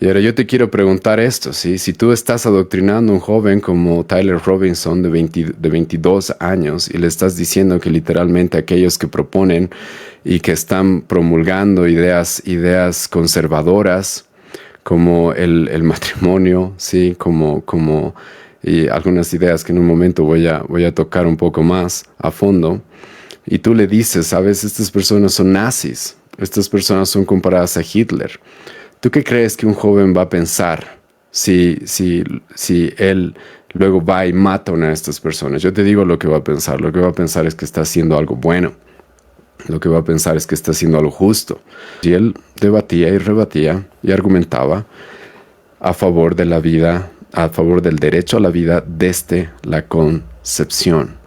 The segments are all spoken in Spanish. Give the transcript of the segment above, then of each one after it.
Y ahora yo te quiero preguntar esto, ¿sí? Si tú estás adoctrinando a un joven como Tyler Robinson de 22 años y le estás diciendo que literalmente aquellos que proponen y que están promulgando ideas conservadoras como el matrimonio, ¿sí? Y algunas ideas que en un momento voy a tocar un poco más a fondo, y tú le dices, sabes, estas personas son nazis, estas personas son comparadas a Hitler. ¿Tú qué crees que un joven va a pensar si él luego va y mata a una de estas personas? Yo te digo lo que va a pensar. Lo que va a pensar es que está haciendo algo bueno. Lo que va a pensar es que está haciendo algo justo. Y él debatía y rebatía y argumentaba a favor de la vida, a favor del derecho a la vida desde la concepción,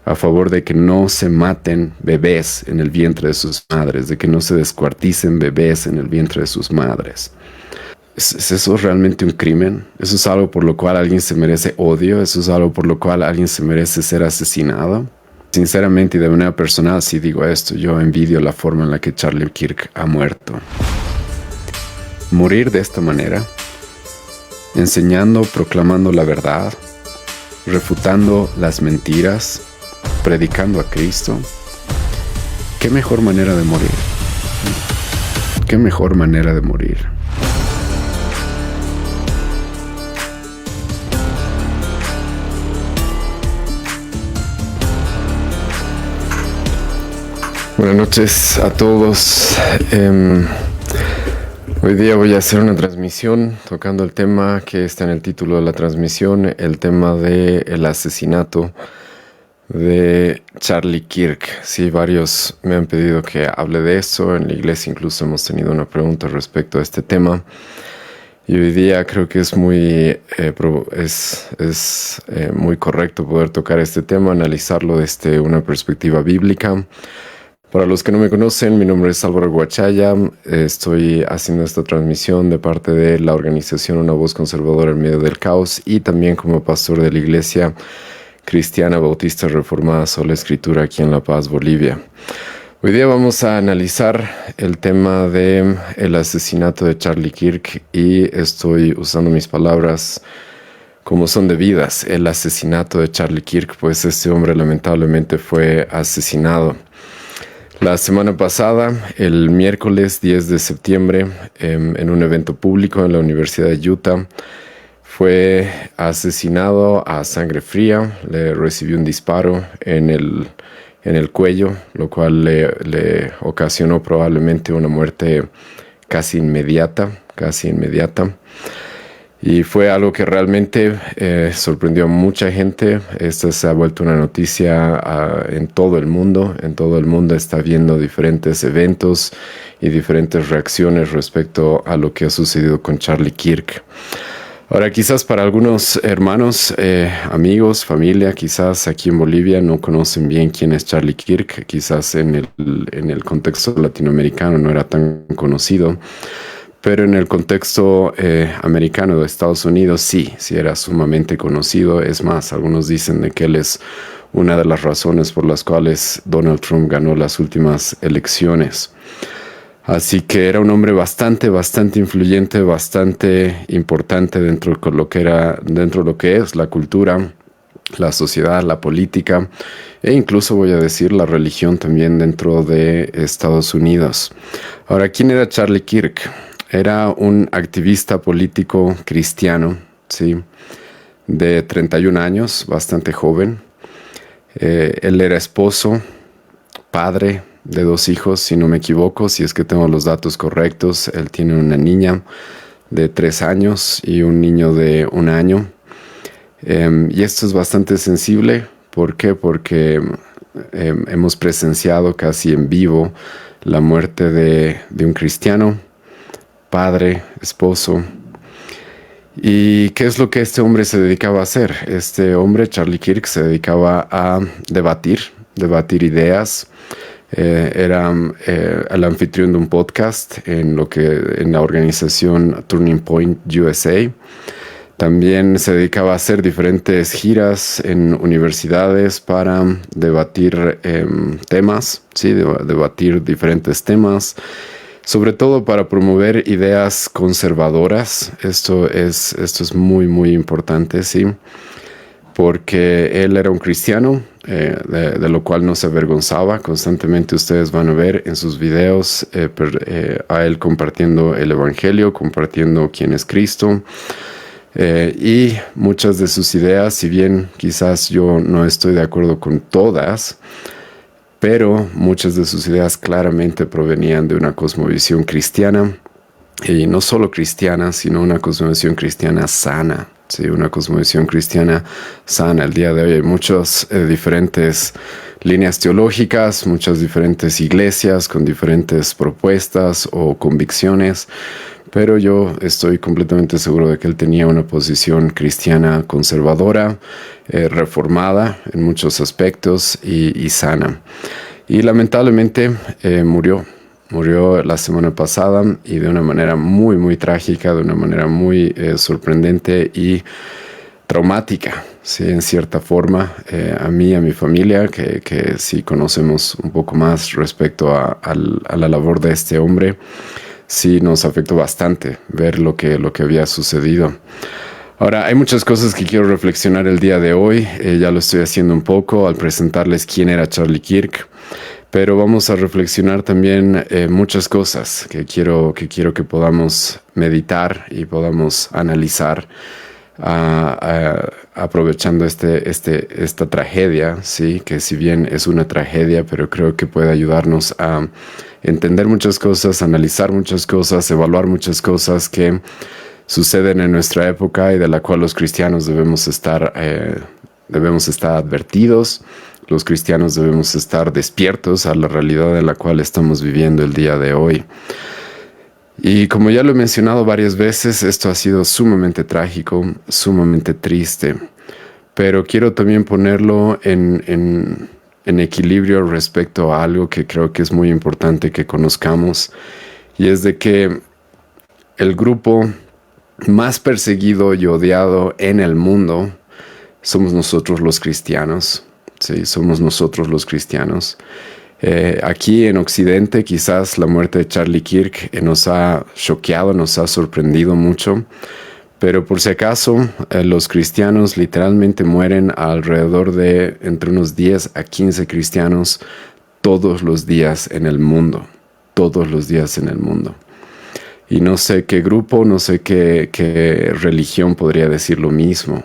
a favor de que no se maten bebés en el vientre de sus madres, de que no se descuarticen bebés en el vientre de sus madres. ¿Es eso realmente un crimen? ¿Eso es algo por lo cual alguien se merece odio? ¿Eso es algo por lo cual alguien se merece ser asesinado? Sinceramente y de manera personal, si digo esto, yo envidio la forma en la que Charlie Kirk ha muerto. Morir de esta manera, enseñando, proclamando la verdad, refutando las mentiras, predicando a Cristo. ¿Qué mejor manera de morir? ¿Qué mejor manera de morir? Buenas noches a todos. Hoy día voy a hacer una transmisión tocando el tema que está en el título de la transmisión, el tema del asesinato de Charlie Kirk. Sí, varios me han pedido que hable de eso. En la iglesia incluso hemos tenido una pregunta respecto a este tema. Y hoy día creo que es muy correcto poder tocar este tema, analizarlo desde una perspectiva bíblica. Para los que no me conocen, mi nombre es Álvaro Guachaya. Estoy haciendo esta transmisión de parte de la organización Una Voz Conservadora en Medio del Caos y también como pastor de la Iglesia Cristiana Bautista Reformada Sola Escritura aquí en La Paz, Bolivia. Hoy día vamos a analizar el tema del asesinato de Charlie Kirk y estoy usando mis palabras como son debidas. El asesinato de Charlie Kirk, pues este hombre lamentablemente fue asesinado. La semana pasada, el miércoles 10 de septiembre, en un evento público en la Universidad de Utah, fue asesinado a sangre fría. Le recibió un disparo en el cuello, lo cual le ocasionó probablemente una muerte casi inmediata. Y fue algo que realmente sorprendió a mucha gente. Esta se ha vuelto una noticia en todo el mundo. En todo el mundo está habiendo diferentes eventos y diferentes reacciones respecto a lo que ha sucedido con Charlie Kirk. Ahora, quizás para algunos hermanos, amigos, familia, quizás aquí en Bolivia no conocen bien quién es Charlie Kirk. Quizás en el contexto latinoamericano no era tan conocido. Pero en el contexto americano de Estados Unidos sí era sumamente conocido. Es más, algunos dicen de que él es una de las razones por las cuales Donald Trump ganó las últimas elecciones. Así que era un hombre bastante influyente, bastante importante dentro de lo que es la cultura, la sociedad, la política e incluso voy a decir la religión también dentro de Estados Unidos. Ahora, ¿quién era Charlie Kirk? Era un activista político cristiano, ¿sí? De 31 años, bastante joven. Él era esposo, padre de 2 hijos, si no me equivoco, si es que tengo los datos correctos. Él tiene una niña de 3 años y un niño de 1 año. Y esto es bastante sensible. ¿Por qué? Porque hemos presenciado casi en vivo la muerte de un cristiano, padre, esposo. ¿Y qué es lo que este hombre se dedicaba a hacer? Este hombre, Charlie Kirk, se dedicaba a debatir ideas. Era el anfitrión de un podcast en la organización Turning Point USA. También se dedicaba a hacer diferentes giras en universidades para debatir temas, ¿sí? Debatir diferentes temas sobre todo para promover ideas conservadoras. Esto es muy, muy importante, sí, porque él era un cristiano, de lo cual no se avergonzaba. Constantemente ustedes van a ver en sus videos a él compartiendo el Evangelio, compartiendo quién es Cristo. Y muchas de sus ideas, si bien quizás yo no estoy de acuerdo con todas, pero muchas de sus ideas claramente provenían de una cosmovisión cristiana, y no solo cristiana, sino una cosmovisión cristiana sana. Sí, una cosmovisión cristiana sana. El día de hoy hay muchas diferentes líneas teológicas, muchas diferentes iglesias con diferentes propuestas o convicciones, pero yo estoy completamente seguro de que él tenía una posición cristiana conservadora, reformada en muchos aspectos y sana. Y lamentablemente murió. Murió la semana pasada, y de una manera muy, muy trágica, de una manera muy sorprendente y traumática, ¿sí? En cierta forma, a mí, a mi familia, que sí conocemos un poco más respecto a la labor de este hombre, sí nos afectó bastante ver lo que había sucedido. Ahora, hay muchas cosas que quiero reflexionar el día de hoy. Ya lo estoy haciendo un poco al presentarles quién era Charlie Kirk. Pero vamos a reflexionar también muchas cosas que quiero que podamos meditar y podamos analizar, aprovechando esta tragedia, ¿sí? Que si bien es una tragedia, pero creo que puede ayudarnos a entender muchas cosas, analizar muchas cosas, evaluar muchas cosas que suceden en nuestra época y de la cual los cristianos debemos estar advertidos. Los cristianos debemos estar despiertos a la realidad en la cual estamos viviendo el día de hoy. Y como ya lo he mencionado varias veces, esto ha sido sumamente trágico, sumamente triste. Pero quiero también ponerlo en equilibrio respecto a algo que creo que es muy importante que conozcamos. Y es de que el grupo más perseguido y odiado en el mundo somos nosotros los cristianos. Sí, somos nosotros los cristianos. Aquí en Occidente quizás la muerte de Charlie Kirk nos ha choqueado, nos ha sorprendido mucho, pero por si acaso los cristianos literalmente mueren alrededor de entre unos 10 a 15 cristianos todos los días en el mundo, todos los días en el mundo. Y no sé qué grupo, no sé qué religión podría decir lo mismo.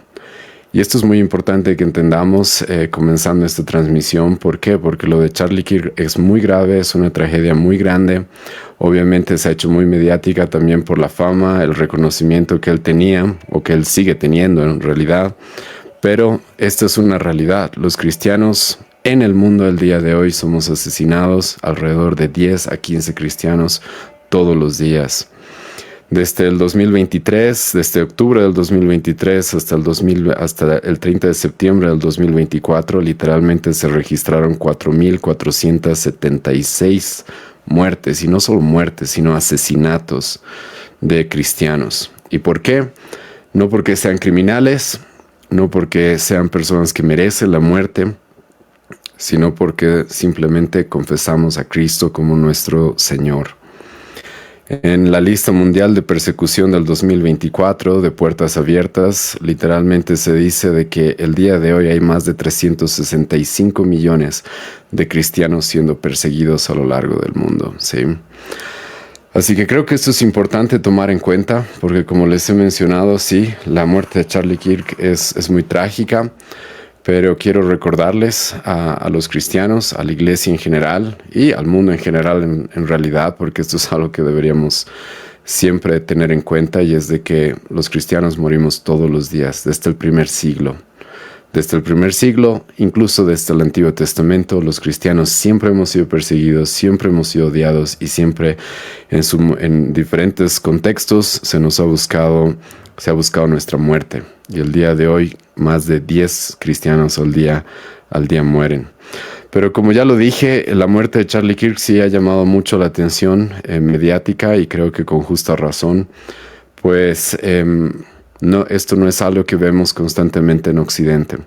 Y esto es muy importante que entendamos comenzando esta transmisión. ¿Por qué? Porque lo de Charlie Kirk es muy grave, es una tragedia muy grande. Obviamente se ha hecho muy mediática también por la fama, el reconocimiento que él tenía, o que él sigue teniendo en realidad. Pero esta es una realidad. Los cristianos en el mundo del día de hoy somos asesinados, alrededor de 10 a 15 cristianos todos los días. Desde el 2023, desde octubre del 2023 hasta el 30 de septiembre del 2024, literalmente se registraron 4,476 muertes, y no solo muertes, sino asesinatos de cristianos. ¿Y por qué? No porque sean criminales, no porque sean personas que merecen la muerte, sino porque simplemente confesamos a Cristo como nuestro Señor. En la lista mundial de persecución del 2024 de Puertas Abiertas, literalmente se dice de que el día de hoy hay más de 365 millones de cristianos siendo perseguidos a lo largo del mundo, ¿sí? Así que creo que esto es importante tomar en cuenta, porque como les he mencionado, sí, la muerte de Charlie Kirk es muy trágica. Pero quiero recordarles a los cristianos, a la iglesia en general y al mundo en general en realidad, porque esto es algo que deberíamos siempre tener en cuenta, y es de que los cristianos morimos todos los días, desde el primer siglo. Desde el primer siglo, incluso desde el Antiguo Testamento, los cristianos siempre hemos sido perseguidos, siempre hemos sido odiados, y siempre en diferentes contextos se ha buscado nuestra muerte. Y el día de hoy, más de 10 cristianos al día mueren. Pero como ya lo dije, la muerte de Charlie Kirk sí ha llamado mucho la atención mediática, y creo que con justa razón, pues esto no es algo que vemos constantemente en Occidente.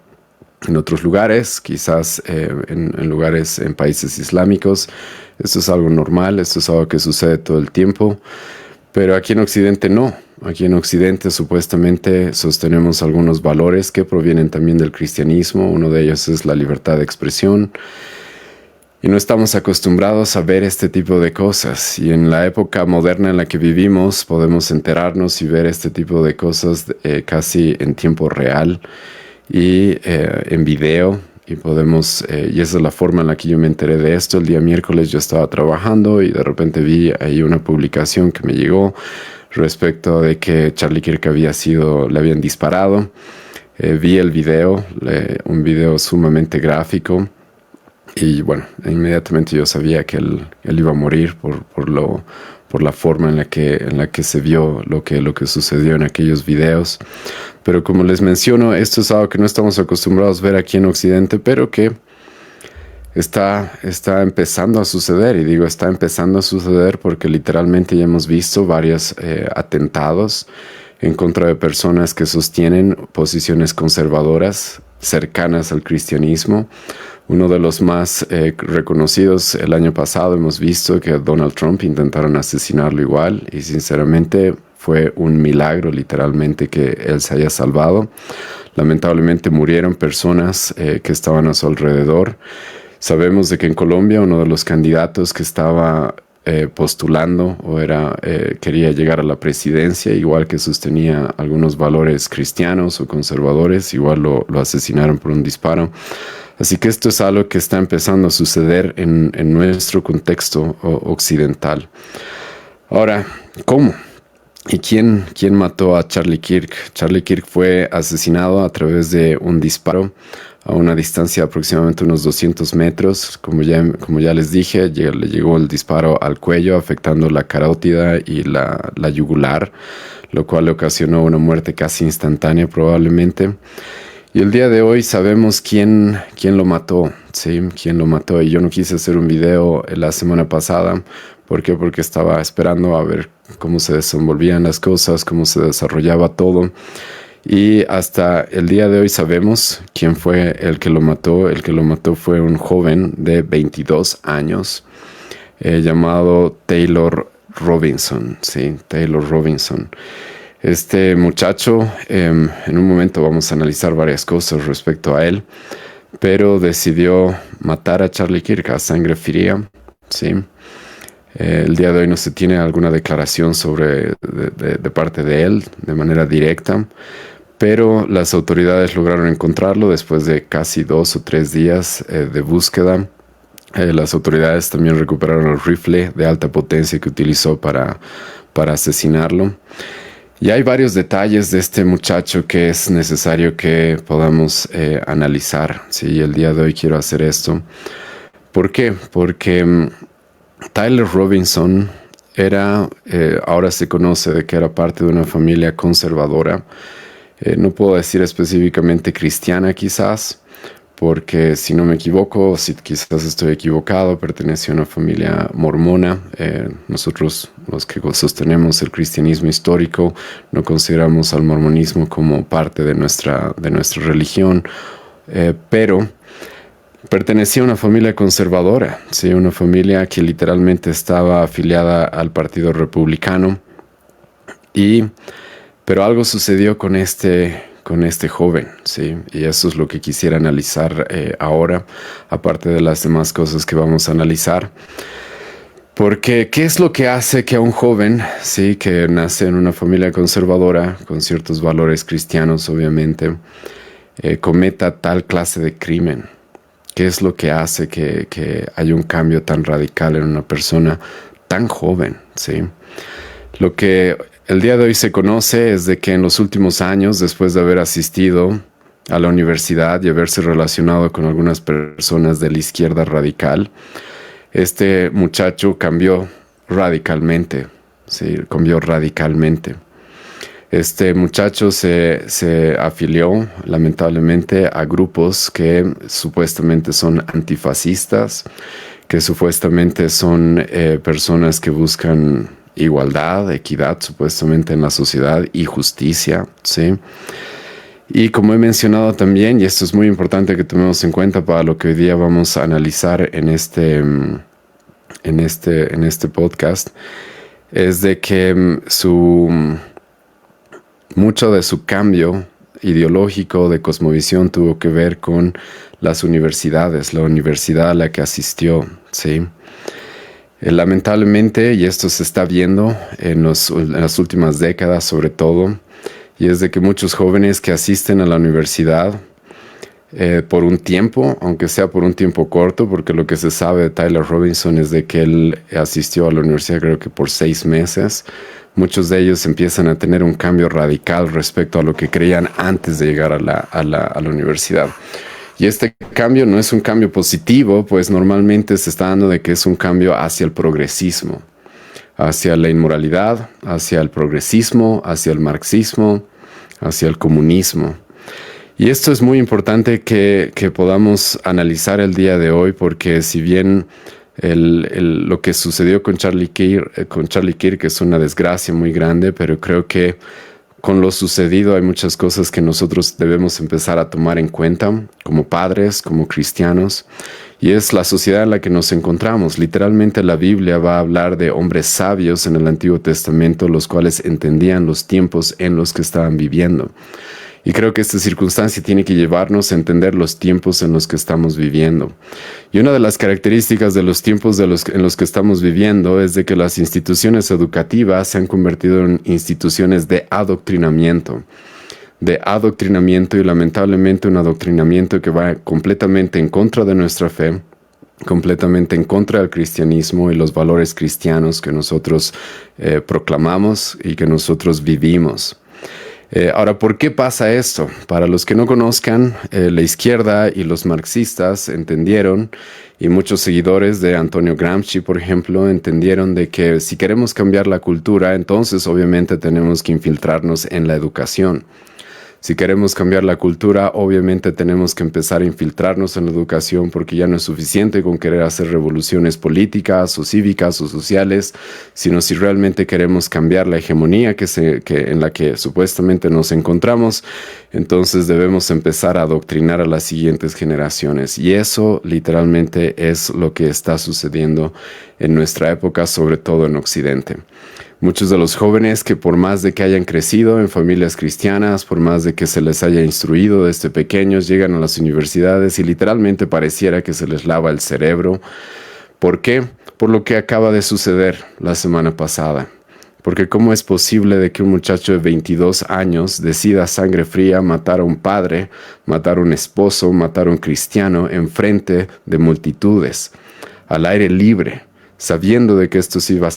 en otros lugares, quizás en lugares, en países islámicos. Esto es algo normal, esto es algo que sucede todo el tiempo, pero aquí en Occidente no. Aquí en Occidente supuestamente sostenemos algunos valores que provienen también del cristianismo. Uno de ellos es la libertad de expresión. Y no estamos acostumbrados a ver este tipo de cosas. Y en la época moderna en la que vivimos podemos enterarnos y ver este tipo de cosas casi en tiempo real y en video. Y y esa es la forma en la que yo me enteré de esto. El día miércoles yo estaba trabajando y de repente vi ahí una publicación que me llegó respecto de que Charlie Kirk le habían disparado. Vi el video, un video sumamente gráfico. Y bueno, inmediatamente yo sabía que él iba a morir por la forma en la que se vio lo que sucedió en aquellos videos. Pero como les menciono, esto es algo que no estamos acostumbrados a ver aquí en Occidente, pero que está empezando a suceder. Y digo, está empezando a suceder porque literalmente ya hemos visto varios atentados en contra de personas que sostienen posiciones conservadoras cercanas al cristianismo. Uno de los más reconocidos el año pasado hemos visto que a Donald Trump intentaron asesinarlo igual y sinceramente fue un milagro literalmente que él se haya salvado. Lamentablemente murieron personas que estaban a su alrededor. Sabemos de que en Colombia uno de los candidatos que estaba postulando quería llegar a la presidencia, igual que sostenía algunos valores cristianos o conservadores, igual lo asesinaron por un disparo. Así que esto es algo que está empezando a suceder en nuestro contexto occidental. Ahora, ¿cómo? ¿Y quién mató a Charlie Kirk? Charlie Kirk fue asesinado a través de un disparo a una distancia de aproximadamente unos 200 metros. Como ya les dije, le llegó el disparo al cuello, afectando la carótida y la yugular, lo cual le ocasionó una muerte casi instantánea probablemente. Y el día de hoy sabemos quién lo mató, ¿sí? Quién lo mató. Y yo no quise hacer un video la semana pasada. ¿Por qué? Porque estaba esperando a ver cómo se desenvolvían las cosas, cómo se desarrollaba todo. Y hasta el día de hoy sabemos quién fue el que lo mató. El que lo mató fue un joven de 22 años llamado Taylor Robinson, ¿sí? Taylor Robinson. Este muchacho, en un momento vamos a analizar varias cosas respecto a él, pero decidió matar a Charlie Kirk a sangre fría, ¿sí? El día de hoy no se tiene alguna declaración de parte de él de manera directa, pero las autoridades lograron encontrarlo después de casi 2 o 3 días de búsqueda. Las autoridades también recuperaron el rifle de alta potencia que utilizó para asesinarlo. Y hay varios detalles de este muchacho que es necesario que podamos analizar. Sí, el día de hoy quiero hacer esto. ¿Por qué? Porque Tyler Robinson ahora se conoce de que era parte de una familia conservadora. No puedo decir específicamente cristiana quizás, porque si no me equivoco, si quizás estoy equivocado, pertenece a una familia mormona. Nosotros, los que sostenemos el cristianismo histórico, no consideramos al mormonismo como parte de nuestra religión, pero pertenecía a una familia conservadora, ¿sí? Una familia que literalmente estaba afiliada al Partido Republicano. Pero algo sucedió con este joven, ¿sí? Y eso es lo que quisiera analizar ahora, aparte de las demás cosas que vamos a analizar. Porque, ¿qué es lo que hace que a un joven, sí, que nace en una familia conservadora, con ciertos valores cristianos, obviamente, cometa tal clase de crimen? ¿Qué es lo que hace que haya un cambio tan radical en una persona tan joven, sí? Lo que el día de hoy se conoce es de que en los últimos años, después de haber asistido a la universidad y haberse relacionado con algunas personas de la izquierda radical, este muchacho cambió radicalmente, ¿sí? Cambió radicalmente. Este muchacho se afilió lamentablemente a grupos que supuestamente son antifascistas, que supuestamente son personas que buscan igualdad, equidad supuestamente en la sociedad y justicia, ¿sí? Y como he mencionado también, y esto es muy importante que tomemos en cuenta para lo que hoy día vamos a analizar en este podcast, es de que mucho de su cambio ideológico de cosmovisión tuvo que ver con las universidades, la universidad a la que asistió, ¿sí? Lamentablemente, y esto se está viendo en las últimas décadas sobre todo, y es de que muchos jóvenes que asisten a la universidad por un tiempo, aunque sea por un tiempo corto, porque lo que se sabe de Tyler Robinson es de que él asistió a la universidad creo que por 6 meses. Muchos de ellos empiezan a tener un cambio radical respecto a lo que creían antes de llegar a la universidad. Y este cambio no es un cambio positivo, pues normalmente se está dando de que es un cambio hacia el progresismo, hacia la inmoralidad, hacia el progresismo, hacia el marxismo, hacia el comunismo. Y esto es muy importante que podamos analizar el día de hoy, porque si bien lo que sucedió con Charlie Kirk es una desgracia muy grande, pero creo que con lo sucedido hay muchas cosas que nosotros debemos empezar a tomar en cuenta como padres, como cristianos, y es la sociedad en la que nos encontramos. Literalmente la Biblia va a hablar de hombres sabios en el Antiguo Testamento, los cuales entendían los tiempos en los que estaban viviendo. Y creo que esta circunstancia tiene que llevarnos a entender los tiempos en los que estamos viviendo. Y una de las características de los tiempos en los que estamos viviendo es de que las instituciones educativas se han convertido en instituciones de adoctrinamiento y lamentablemente un adoctrinamiento que va completamente en contra de nuestra fe, completamente en contra del cristianismo y los valores cristianos que nosotros proclamamos y que nosotros vivimos. Ahora, ¿por qué pasa esto? Para los que no conozcan, la izquierda y los marxistas entendieron, y muchos seguidores de Antonio Gramsci, por ejemplo, entendieron de que si queremos cambiar la cultura, entonces obviamente tenemos que infiltrarnos en la educación. Si queremos cambiar la cultura, obviamente tenemos que empezar a infiltrarnos en la educación, porque ya no es suficiente con querer hacer revoluciones políticas o cívicas o sociales, sino si realmente queremos cambiar la hegemonía en la que supuestamente nos encontramos, entonces debemos empezar a adoctrinar a las siguientes generaciones. Y eso literalmente es lo que está sucediendo en nuestra época, sobre todo en Occidente. Muchos de los jóvenes que por más de que hayan crecido en familias cristianas, por más de que se les haya instruido desde pequeños, llegan a las universidades y literalmente pareciera que se les lava el cerebro. ¿Por qué? Por lo que acaba de suceder la semana pasada. Porque ¿cómo es posible de que un muchacho de 22 años decida a sangre fría matar a un padre, matar a un esposo, matar a un cristiano en frente de multitudes, al aire libre? Sabiendo de que esto sí va a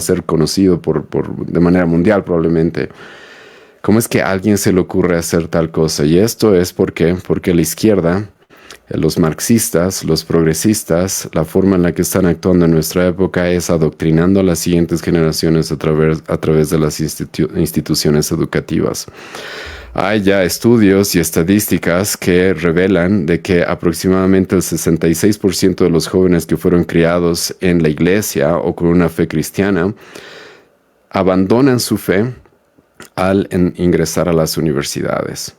ser conocido de manera mundial probablemente. ¿Cómo es que a alguien se le ocurre hacer tal cosa? Y esto es porque la izquierda, los marxistas, los progresistas, la forma en la que están actuando en nuestra época es adoctrinando a las siguientes generaciones a través de las instituciones educativas. Hay ya estudios y estadísticas que revelan de que aproximadamente el 66% de los jóvenes que fueron criados en la iglesia o con una fe cristiana abandonan su fe al ingresar a las universidades.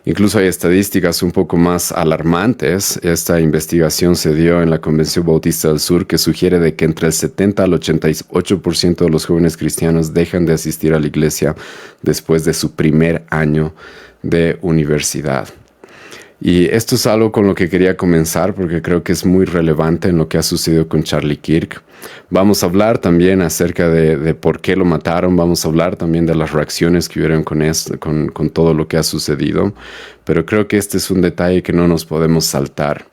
Incluso hay estadísticas un poco más alarmantes. Esta investigación se dio en la Convención Bautista del Sur, que sugiere de que entre el 70 al 88% de los jóvenes cristianos dejan de asistir a la iglesia después de su primer año de universidad. Y esto es algo con lo que quería comenzar porque creo que es muy relevante en lo que ha sucedido con Charlie Kirk. Vamos a hablar también acerca de por qué lo mataron. Vamos a hablar también de las reacciones que hubieron con todo lo que ha sucedido. Pero creo que este es un detalle que no nos podemos saltar.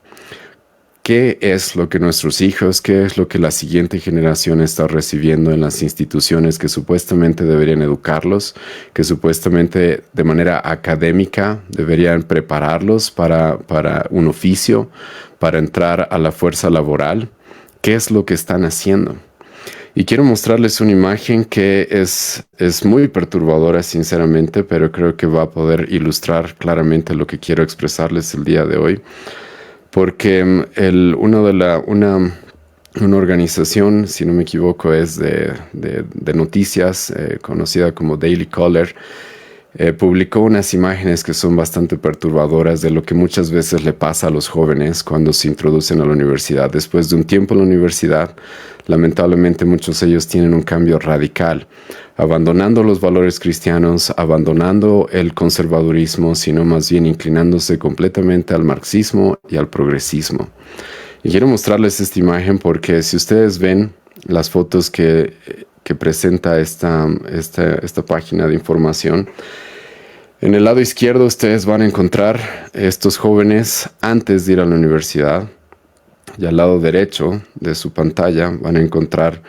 ¿Qué es lo que nuestros hijos, qué es lo que la siguiente generación está recibiendo en las instituciones que supuestamente deberían educarlos, que supuestamente de manera académica deberían prepararlos para un oficio, para entrar a la fuerza laboral? ¿Qué es lo que están haciendo? Y quiero mostrarles una imagen que es muy perturbadora, sinceramente, pero creo que va a poder ilustrar claramente lo que quiero expresarles el día de hoy. Porque una organización, si no me equivoco, es de noticias, conocida como Daily Caller, publicó unas imágenes que son bastante perturbadoras de lo que muchas veces le pasa a los jóvenes cuando se introducen a la universidad. Después de un tiempo en la universidad, lamentablemente muchos de ellos tienen un cambio radical, abandonando los valores cristianos, abandonando el conservadurismo, sino más bien inclinándose completamente al marxismo y al progresismo. Y quiero mostrarles esta imagen porque si ustedes ven las fotos que presenta esta página de información, en el lado izquierdo ustedes van a encontrar estos jóvenes antes de ir a la universidad, y al lado derecho de su pantalla van a encontrar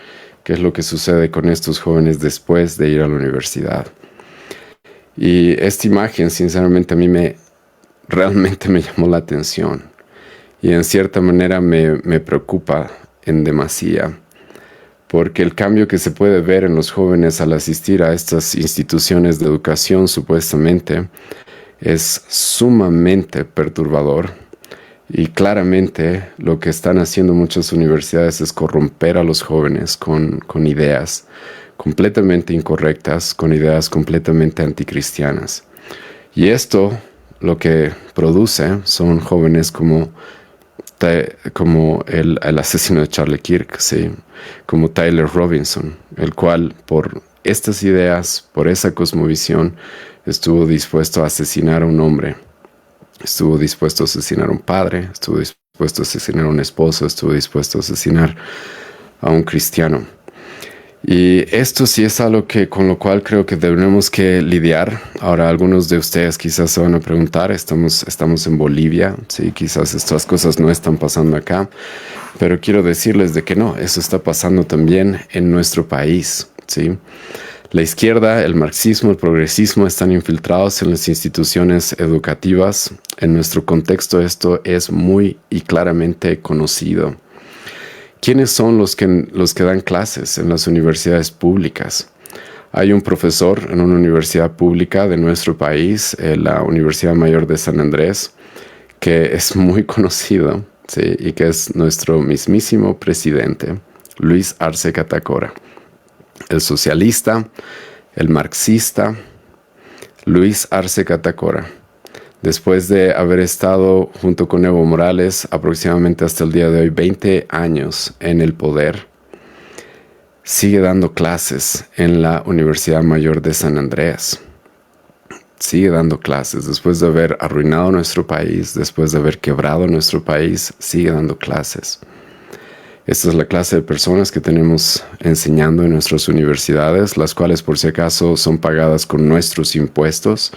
qué es lo que sucede con estos jóvenes después de ir a la universidad. Y esta imagen, sinceramente, a mí realmente me llamó la atención y en cierta manera me preocupa en demasía, porque el cambio que se puede ver en los jóvenes al asistir a estas instituciones de educación supuestamente es sumamente perturbador. Y claramente lo que están haciendo muchas universidades es corromper a los jóvenes con ideas completamente incorrectas, con ideas completamente anticristianas. Y esto lo que produce son jóvenes como el asesino de Charlie Kirk, ¿sí? Como Tyler Robinson, el cual por estas ideas, por esa cosmovisión, estuvo dispuesto a asesinar a un hombre. Estuvo dispuesto a asesinar a un padre, estuvo dispuesto a asesinar a un esposo, estuvo dispuesto a asesinar a un cristiano. Y esto sí es algo con lo cual creo que debemos que lidiar. Ahora, algunos de ustedes quizás se van a preguntar, estamos en Bolivia, sí, quizás estas cosas no están pasando acá, pero quiero decirles de que no, eso está pasando también en nuestro país, sí. La izquierda, el marxismo, el progresismo están infiltrados en las instituciones educativas. En nuestro contexto esto es muy y claramente conocido. ¿Quiénes son los que dan clases en las universidades públicas? Hay un profesor en una universidad pública de nuestro país, la Universidad Mayor de San Andrés, que es muy conocido, ¿sí? Y que es nuestro mismísimo presidente, Luis Arce Catacora. El socialista, el marxista, Luis Arce Catacora. Después de haber estado junto con Evo Morales aproximadamente hasta el día de hoy 20 años en el poder, sigue dando clases en la Universidad Mayor de San Andrés. Sigue dando clases. Después de haber arruinado nuestro país, después de haber quebrado nuestro país, sigue dando clases. Esta es la clase de personas que tenemos enseñando en nuestras universidades, las cuales por si acaso son pagadas con nuestros impuestos.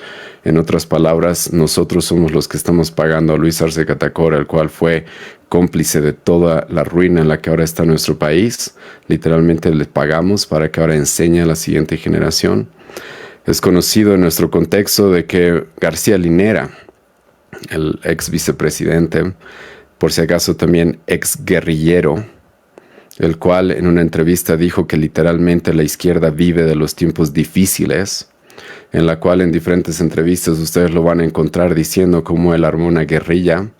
En otras palabras, nosotros somos los que estamos pagando a Luis Arce Catacora, el cual fue cómplice de toda la ruina en la que ahora está nuestro país. Literalmente le pagamos para que ahora enseñe a la siguiente generación. Es conocido en nuestro contexto de que García Linera, el ex vicepresidente, por si acaso también ex guerrillero, el cual en una entrevista dijo que literalmente la izquierda vive de los tiempos difíciles, en la cual en diferentes entrevistas ustedes lo van a encontrar diciendo cómo él armó una guerrilla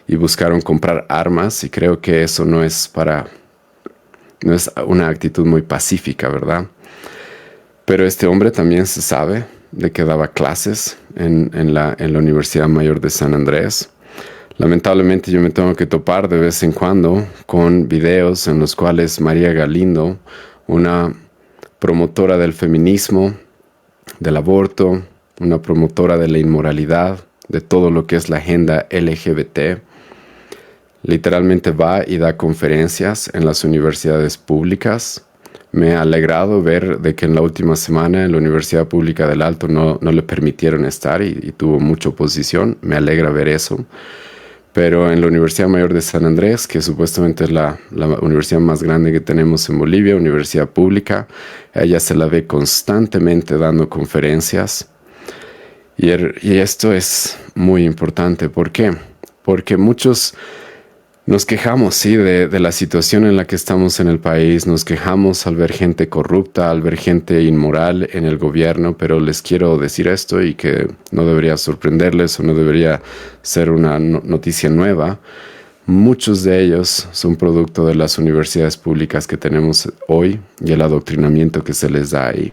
y buscaron comprar armas, y creo que eso no es una actitud muy pacífica, ¿verdad? Pero este hombre también se sabe de que daba clases en la Universidad Mayor de San Andrés. Lamentablemente yo me tengo que topar de vez en cuando con videos en los cuales María Galindo, una promotora del feminismo, del aborto, una promotora de la inmoralidad, de todo lo que es la agenda LGBT, literalmente va y da conferencias en las universidades públicas. Me ha alegrado ver de que en la última semana en la Universidad Pública del Alto no le permitieron estar y tuvo mucha oposición. Me alegra ver eso. Pero en la Universidad Mayor de San Andrés, que supuestamente es la universidad más grande que tenemos en Bolivia, universidad pública, ella se la ve constantemente dando conferencias. Y esto es muy importante. ¿Por qué? Porque muchos nos quejamos, sí, de la situación en la que estamos en el país. Nos quejamos al ver gente corrupta, al ver gente inmoral en el gobierno, pero les quiero decir esto y que no debería sorprenderles o no debería ser una noticia nueva. Muchos de ellos son producto de las universidades públicas que tenemos hoy y el adoctrinamiento que se les da ahí.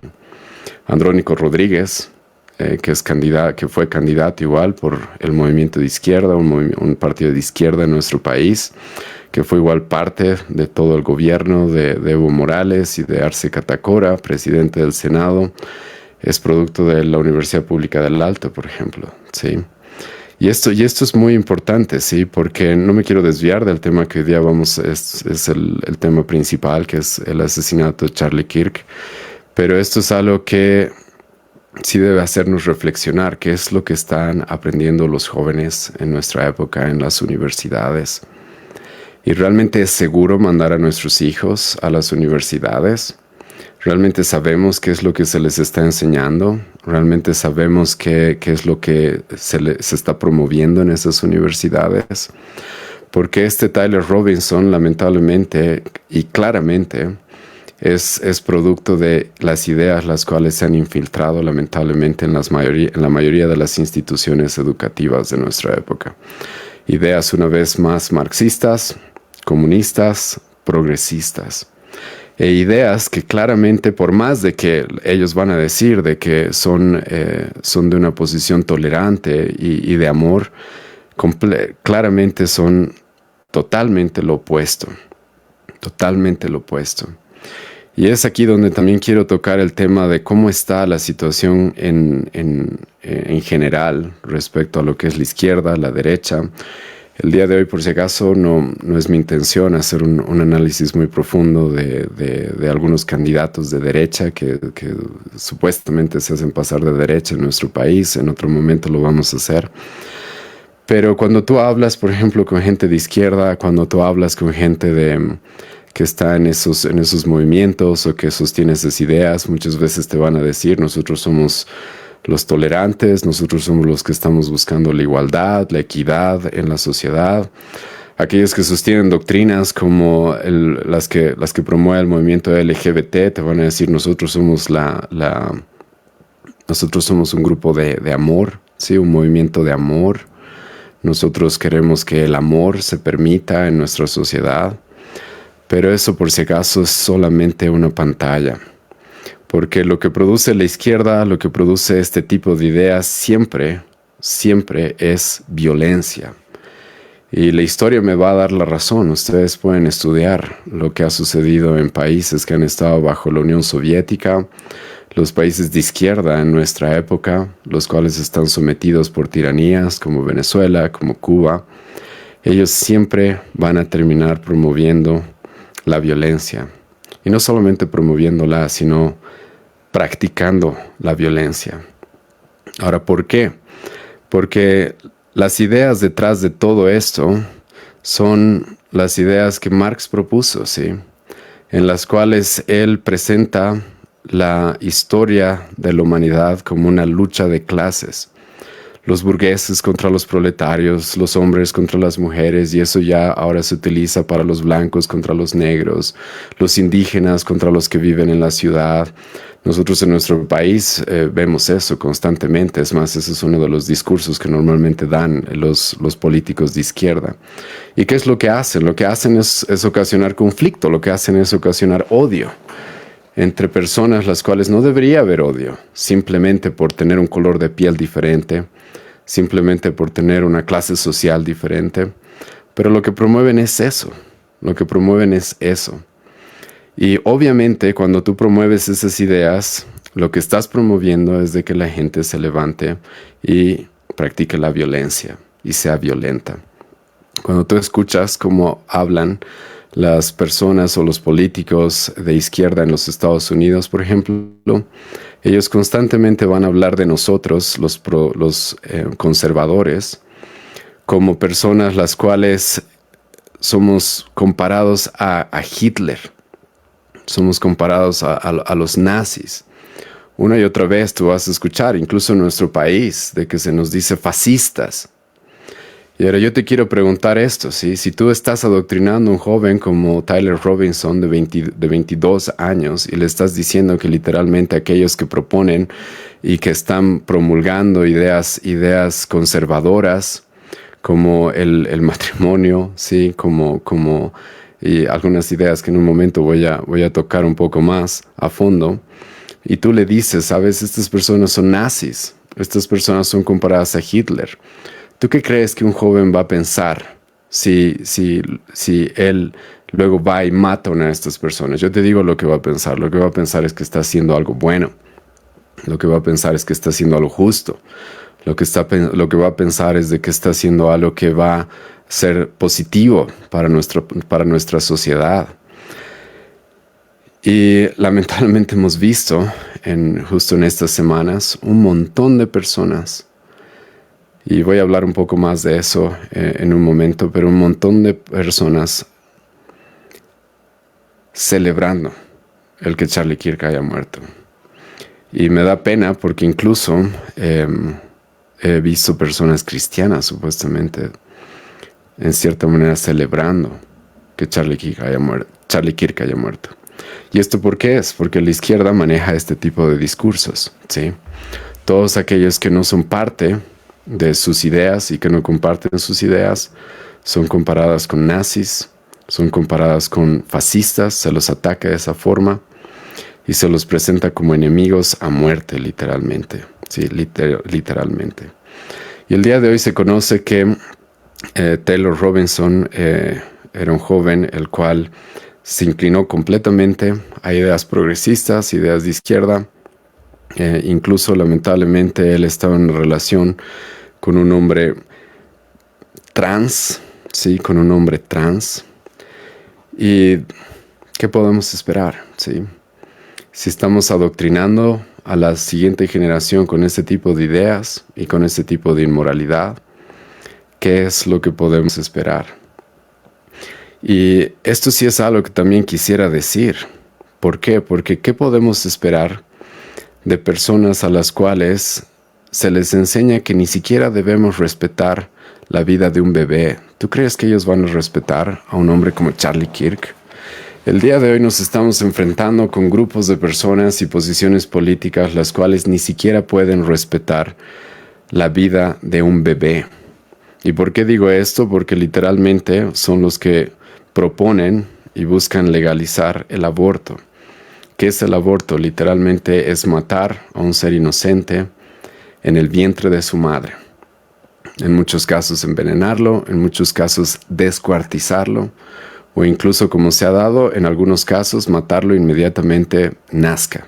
Andrónico Rodríguez, que fue candidato igual por el movimiento de izquierda, un partido de izquierda en nuestro país, que fue igual parte de todo el gobierno de Evo Morales y de Arce Catacora, presidente del Senado, es producto de la Universidad Pública del Alto, por ejemplo, ¿sí? Y esto es muy importante, ¿sí? Porque no me quiero desviar del tema que hoy día es el tema principal, que es el asesinato de Charlie Kirk, pero esto es algo que sí debe hacernos reflexionar, qué es lo que están aprendiendo los jóvenes en nuestra época en las universidades. ¿Y realmente es seguro mandar a nuestros hijos a las universidades? ¿Realmente sabemos qué es lo que se les está enseñando? ¿Realmente sabemos qué es lo que se está promoviendo en esas universidades? Porque Tyler Robinson, lamentablemente y claramente, es producto de las ideas las cuales se han infiltrado lamentablemente en la mayoría de las instituciones educativas de nuestra época. Ideas una vez más marxistas, comunistas, progresistas. E ideas que claramente, por más de que ellos van a decir de que son de una posición tolerante y de amor, claramente son totalmente lo opuesto. Totalmente lo opuesto. Y es aquí donde también quiero tocar el tema de cómo está la situación en general respecto a lo que es la izquierda, la derecha. El día de hoy, por si acaso, no es mi intención hacer un análisis muy profundo de algunos candidatos de derecha que supuestamente se hacen pasar de derecha en nuestro país. En otro momento lo vamos a hacer. Pero cuando tú hablas, por ejemplo, con gente de izquierda, cuando tú hablas con gente que está en esos movimientos o que sostiene esas ideas, muchas veces te van a decir, nosotros somos los tolerantes, nosotros somos los que estamos buscando la igualdad, la equidad en la sociedad. Aquellos que sostienen doctrinas como las que promueve el movimiento LGBT te van a decir, nosotros somos nosotros somos un grupo de amor, ¿sí? Un movimiento de amor. Nosotros queremos que el amor se permita en nuestra sociedad. Pero eso, por si acaso, es solamente una pantalla. Porque lo que produce la izquierda, lo que produce este tipo de ideas, siempre es violencia. Y la historia me va a dar la razón. Ustedes pueden estudiar lo que ha sucedido en países que han estado bajo la Unión Soviética, los países de izquierda en nuestra época, los cuales están sometidos por tiranías como Venezuela, como Cuba. Ellos siempre van a terminar promoviendo la violencia. Y no solamente promoviéndola, sino practicando la violencia. Ahora, ¿por qué? Porque las ideas detrás de todo esto son las ideas que Marx propuso, ¿sí? En las cuales él presenta la historia de la humanidad como una lucha de clases. Los burgueses contra los proletarios, los hombres contra las mujeres, y eso ya ahora se utiliza para los blancos contra los negros, los indígenas contra los que viven en la ciudad. Nosotros en nuestro país vemos eso constantemente. Es más, ese es uno de los discursos que normalmente dan los políticos de izquierda. ¿Y qué es lo que hacen? Lo que hacen es ocasionar conflicto, lo que hacen es ocasionar odio entre personas las cuales no debería haber odio, simplemente por tener un color de piel diferente, simplemente por tener una clase social diferente. Pero lo que promueven es eso, Y obviamente cuando tú promueves esas ideas, lo que estás promoviendo es de que la gente se levante y practique la violencia y sea violenta. Cuando tú escuchas cómo hablan las personas o los políticos de izquierda en los Estados Unidos, por ejemplo, ellos constantemente van a hablar de nosotros, los conservadores, como personas las cuales somos comparados a Hitler, somos comparados a los nazis. Una y otra vez tú vas a escuchar, incluso en nuestro país, de que se nos dice fascistas. Y ahora yo te quiero preguntar esto, ¿sí? Si tú estás adoctrinando a un joven como Tyler Robinson de 22 años y le estás diciendo que literalmente aquellos que proponen y que están promulgando ideas conservadoras como el matrimonio, ¿sí? Y algunas ideas que en un momento voy a tocar un poco más a fondo. Y tú le dices, sabes, estas personas son nazis, estas personas son comparadas a Hitler. ¿Tú qué crees que un joven va a pensar si él luego va y mata a una de estas personas? Yo te digo lo que va a pensar. Lo que va a pensar es que está haciendo algo bueno. Lo que va a pensar es que está haciendo algo justo. Lo que va a pensar es de que está haciendo algo que va a ser positivo para nuestra sociedad. Y lamentablemente hemos visto justo en estas semanas un montón de personas, y voy a hablar un poco más de eso en un momento, pero un montón de personas celebrando el que Charlie Kirk haya muerto. Y me da pena porque incluso he visto personas cristianas supuestamente en cierta manera celebrando que Charlie Kirk haya muerto. ¿Y esto por qué es? Porque la izquierda maneja este tipo de discursos, ¿sí? Todos aquellos que no son parte de sus ideas y que no comparten sus ideas son comparadas con nazis, son comparadas con fascistas, se los ataca de esa forma y se los presenta como enemigos a muerte, literalmente, ¿sí? Literalmente. Y el día de hoy se conoce que Taylor Robinson era un joven el cual se inclinó completamente a ideas progresistas, ideas de izquierda. Incluso lamentablemente él estaba en relación con un hombre trans, ¿sí? Con un hombre trans. ¿Y qué podemos esperar? ¿Sí? Si estamos adoctrinando a la siguiente generación con este tipo de ideas y con este tipo de inmoralidad, ¿qué es lo que podemos esperar? Y esto sí es algo que también quisiera decir. ¿Por qué? Porque ¿qué podemos esperar de personas a las cuales se les enseña que ni siquiera debemos respetar la vida de un bebé? ¿Tú crees que ellos van a respetar a un hombre como Charlie Kirk? El día de hoy nos estamos enfrentando con grupos de personas y posiciones políticas las cuales ni siquiera pueden respetar la vida de un bebé. ¿Y por qué digo esto? Porque literalmente son los que proponen y buscan legalizar el aborto. ¿Qué es el aborto? Literalmente es matar a un ser inocente en el vientre de su madre. En muchos casos envenenarlo, en muchos casos descuartizarlo, o incluso, como se ha dado, en algunos casos matarlo inmediatamente nazca.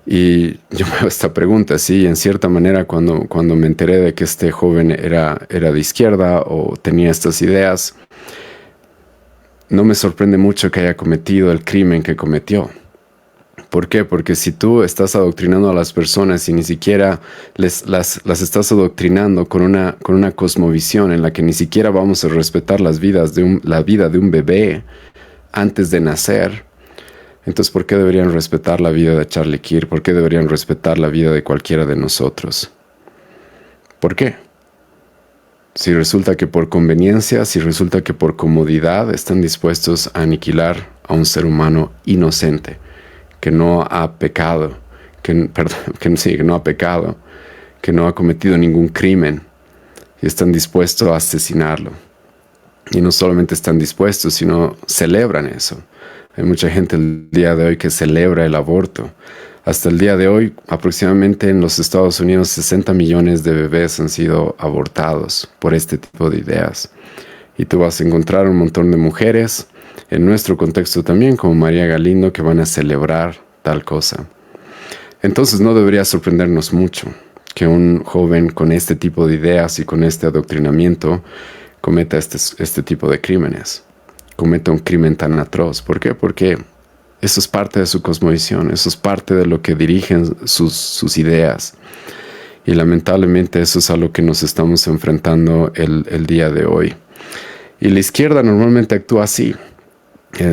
Y yo me hago esta pregunta, sí, en cierta manera cuando me enteré de que este joven era de izquierda o tenía estas ideas, no me sorprende mucho que haya cometido el crimen que cometió. ¿Por qué? Porque si tú estás adoctrinando a las personas y ni siquiera las estás adoctrinando con una cosmovisión en la que ni siquiera vamos a respetar la vida de un bebé antes de nacer, entonces ¿por qué deberían respetar la vida de Charlie Kirk? ¿Por qué deberían respetar la vida de cualquiera de nosotros? ¿Por qué? Si resulta que por conveniencia, si resulta que por comodidad están dispuestos a aniquilar a un ser humano inocente, que no ha pecado, que no ha cometido ningún crimen, y están dispuestos a asesinarlo. Y no solamente están dispuestos, sino celebran eso. Hay mucha gente el día de hoy que celebra el aborto. Hasta el día de hoy, aproximadamente en los Estados Unidos, 60 millones de bebés han sido abortados por este tipo de ideas. Y tú vas a encontrar un montón de mujeres, en nuestro contexto también, como María Galindo, que van a celebrar tal cosa. Entonces no debería sorprendernos mucho que un joven con este tipo de ideas y con este adoctrinamiento cometa este tipo de crímenes, cometa un crimen tan atroz. ¿Por qué? Porque eso es parte de su cosmovisión, eso es parte de lo que dirigen sus ideas. Y lamentablemente eso es a lo que nos estamos enfrentando el día de hoy. Y la izquierda normalmente actúa así.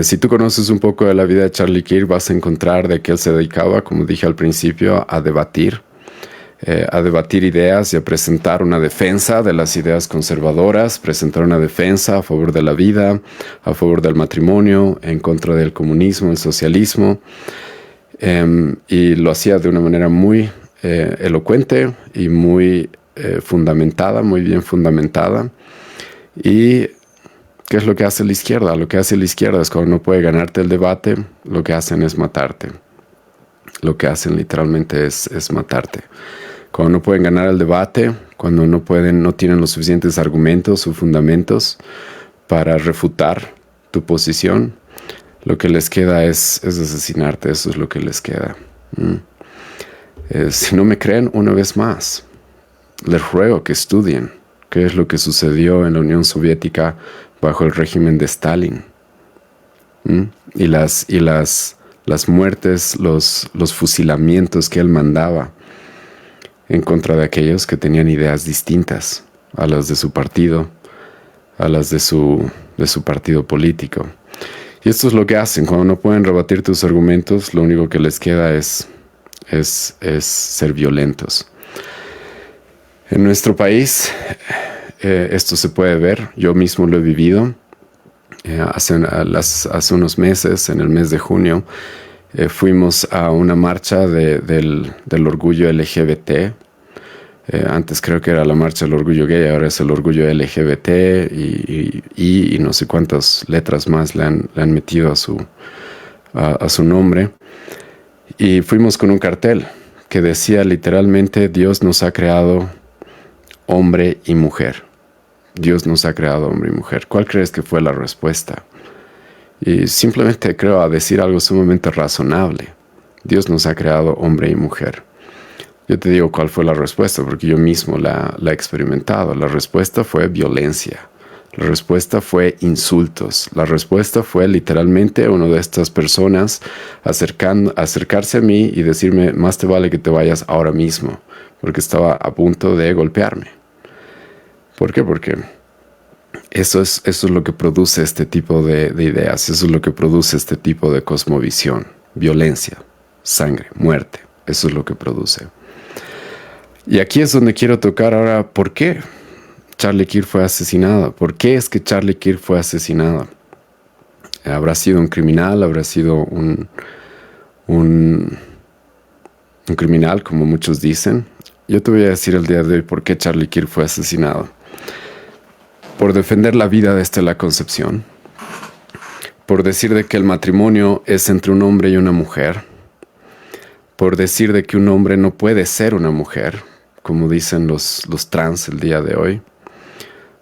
Si tú conoces un poco de la vida de Charlie Kirk, vas a encontrar de que él se dedicaba, como dije al principio, a debatir ideas y a presentar una defensa de las ideas conservadoras, presentar una defensa a favor de la vida, a favor del matrimonio, en contra del comunismo, el socialismo, y lo hacía de una manera muy elocuente y muy fundamentada, muy bien fundamentada. ¿Y qué es lo que hace la izquierda? Lo que hace la izquierda es cuando no puede ganarte el debate, lo que hacen es matarte. Lo que hacen literalmente es matarte. Cuando no pueden ganar el debate, cuando no tienen los suficientes argumentos o fundamentos para refutar tu posición, lo que les queda es asesinarte. Eso es lo que les queda. Si no me creen, una vez más, les ruego que estudien qué es lo que sucedió en la Unión Soviética bajo el régimen de Stalin. Y las muertes, los fusilamientos que él mandaba en contra de aquellos que tenían ideas distintas a las de su partido, a las de su partido político. Y esto es lo que hacen. Cuando no pueden rebatir tus argumentos, lo único que les queda es ser violentos. En nuestro país, esto se puede ver. Yo mismo lo he vivido. Hace unos meses, en el mes de junio, fuimos a una marcha del orgullo LGBT. Antes creo que era la marcha del orgullo gay, ahora es el orgullo LGBT y no sé cuántas letras más le han metido a su nombre. Y fuimos con un cartel que decía literalmente: Dios nos ha creado hombre y mujer. Dios nos ha creado hombre y mujer. ¿Cuál crees que fue la respuesta? Y simplemente creo a decir algo sumamente razonable. Dios nos ha creado hombre y mujer. Yo te digo cuál fue la respuesta, porque yo mismo la he experimentado. La respuesta fue violencia. La respuesta fue insultos. La respuesta fue literalmente una de estas personas acercarse a mí y decirme: más te vale que te vayas ahora mismo, porque estaba a punto de golpearme. ¿Por qué? Porque eso es lo que produce este tipo de ideas. Eso es lo que produce este tipo de cosmovisión. Violencia, sangre, muerte. Eso es lo que produce. Y aquí es donde quiero tocar ahora por qué Charlie Kirk fue asesinado. ¿Por qué es que Charlie Kirk fue asesinado? ¿Habrá sido un criminal? ¿Habrá sido un criminal, como muchos dicen? Yo te voy a decir el día de hoy por qué Charlie Kirk fue asesinado. Por defender la vida desde la concepción. Por decir de que el matrimonio es entre un hombre y una mujer. Por decir de que un hombre no puede ser una mujer, como dicen los trans el día de hoy.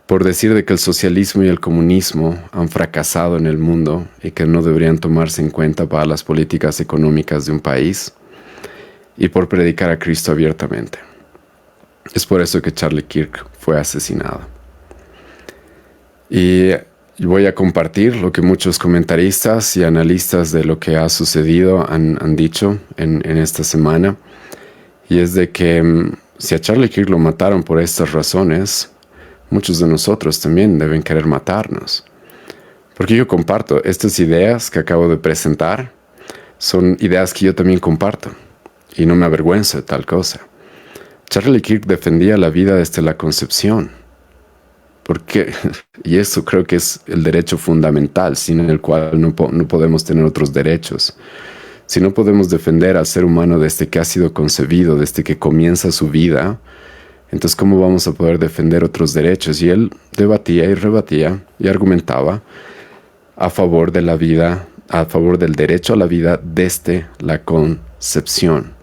Por decir de que el socialismo y el comunismo han fracasado en el mundo y que no deberían tomarse en cuenta para las políticas económicas de un país. Y por predicar a Cristo abiertamente. Es por eso que Charlie Kirk fue asesinado. Y voy a compartir lo que muchos comentaristas y analistas de lo que ha sucedido han dicho en esta semana. Y es de que si a Charlie Kirk lo mataron por estas razones, muchos de nosotros también deben querer matarnos. Porque yo comparto estas ideas que acabo de presentar, son ideas que yo también comparto. Y no me avergüenzo de tal cosa. Charlie Kirk defendía la vida desde la concepción. Porque, y eso creo que es el derecho fundamental, sin el cual no podemos tener otros derechos. Si no podemos defender al ser humano desde que ha sido concebido, desde que comienza su vida, entonces ¿cómo vamos a poder defender otros derechos? Y él debatía y rebatía y argumentaba a favor de la vida, a favor del derecho a la vida desde la concepción.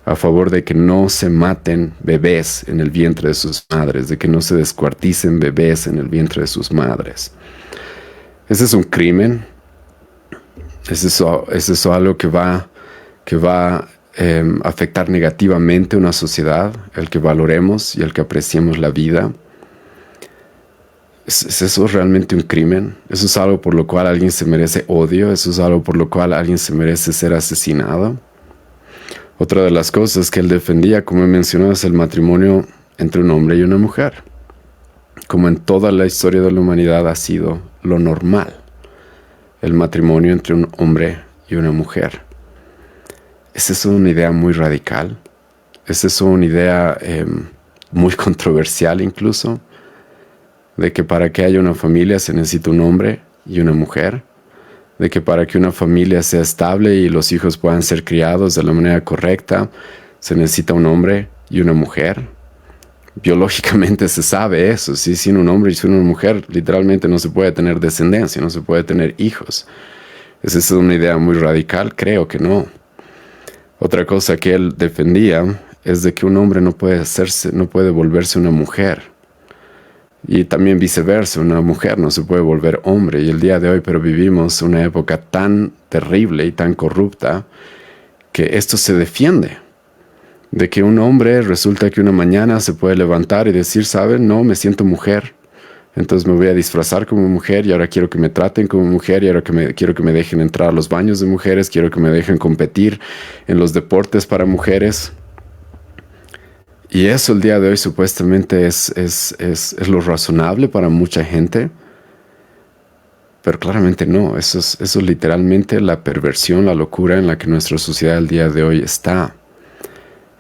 A favor de que no se maten bebés en el vientre de sus madres, de que no se descuarticen bebés en el vientre de sus madres. Ese es un crimen. ¿Es eso algo que va a afectar negativamente a una sociedad? El que valoremos y el que apreciemos la vida. ¿Es eso realmente un crimen? ¿Eso es algo por lo cual alguien se merece odio? ¿Eso es algo por lo cual alguien se merece ser asesinado? Otra de las cosas que él defendía, como he mencionado, es el matrimonio entre un hombre y una mujer. Como en toda la historia de la humanidad ha sido lo normal. El matrimonio entre un hombre y una mujer. ¿Es eso una idea muy radical? ¿Es eso una idea muy controversial incluso? De que para que haya una familia se necesita un hombre y una mujer. De que para que una familia sea estable y los hijos puedan ser criados de la manera correcta, se necesita un hombre y una mujer. Biológicamente se sabe eso, ¿sí? Sin un hombre y sin una mujer, literalmente no se puede tener descendencia, no se puede tener hijos. ¿Esa es una idea muy radical? Creo que no. Otra cosa que él defendía es de que un hombre no puede volverse una mujer. Y también viceversa, una mujer no se puede volver hombre. Y el día de hoy, pero vivimos una época tan terrible y tan corrupta que esto se defiende. De que un hombre resulta que una mañana se puede levantar y decir, ¿saben? No, me siento mujer. Entonces me voy a disfrazar como mujer y ahora quiero que me traten como mujer y ahora quiero que me dejen entrar a los baños de mujeres, quiero que me dejen competir en los deportes para mujeres. Y eso el día de hoy supuestamente es lo razonable para mucha gente. Pero claramente no, eso es literalmente la perversión, la locura en la que nuestra sociedad el día de hoy está.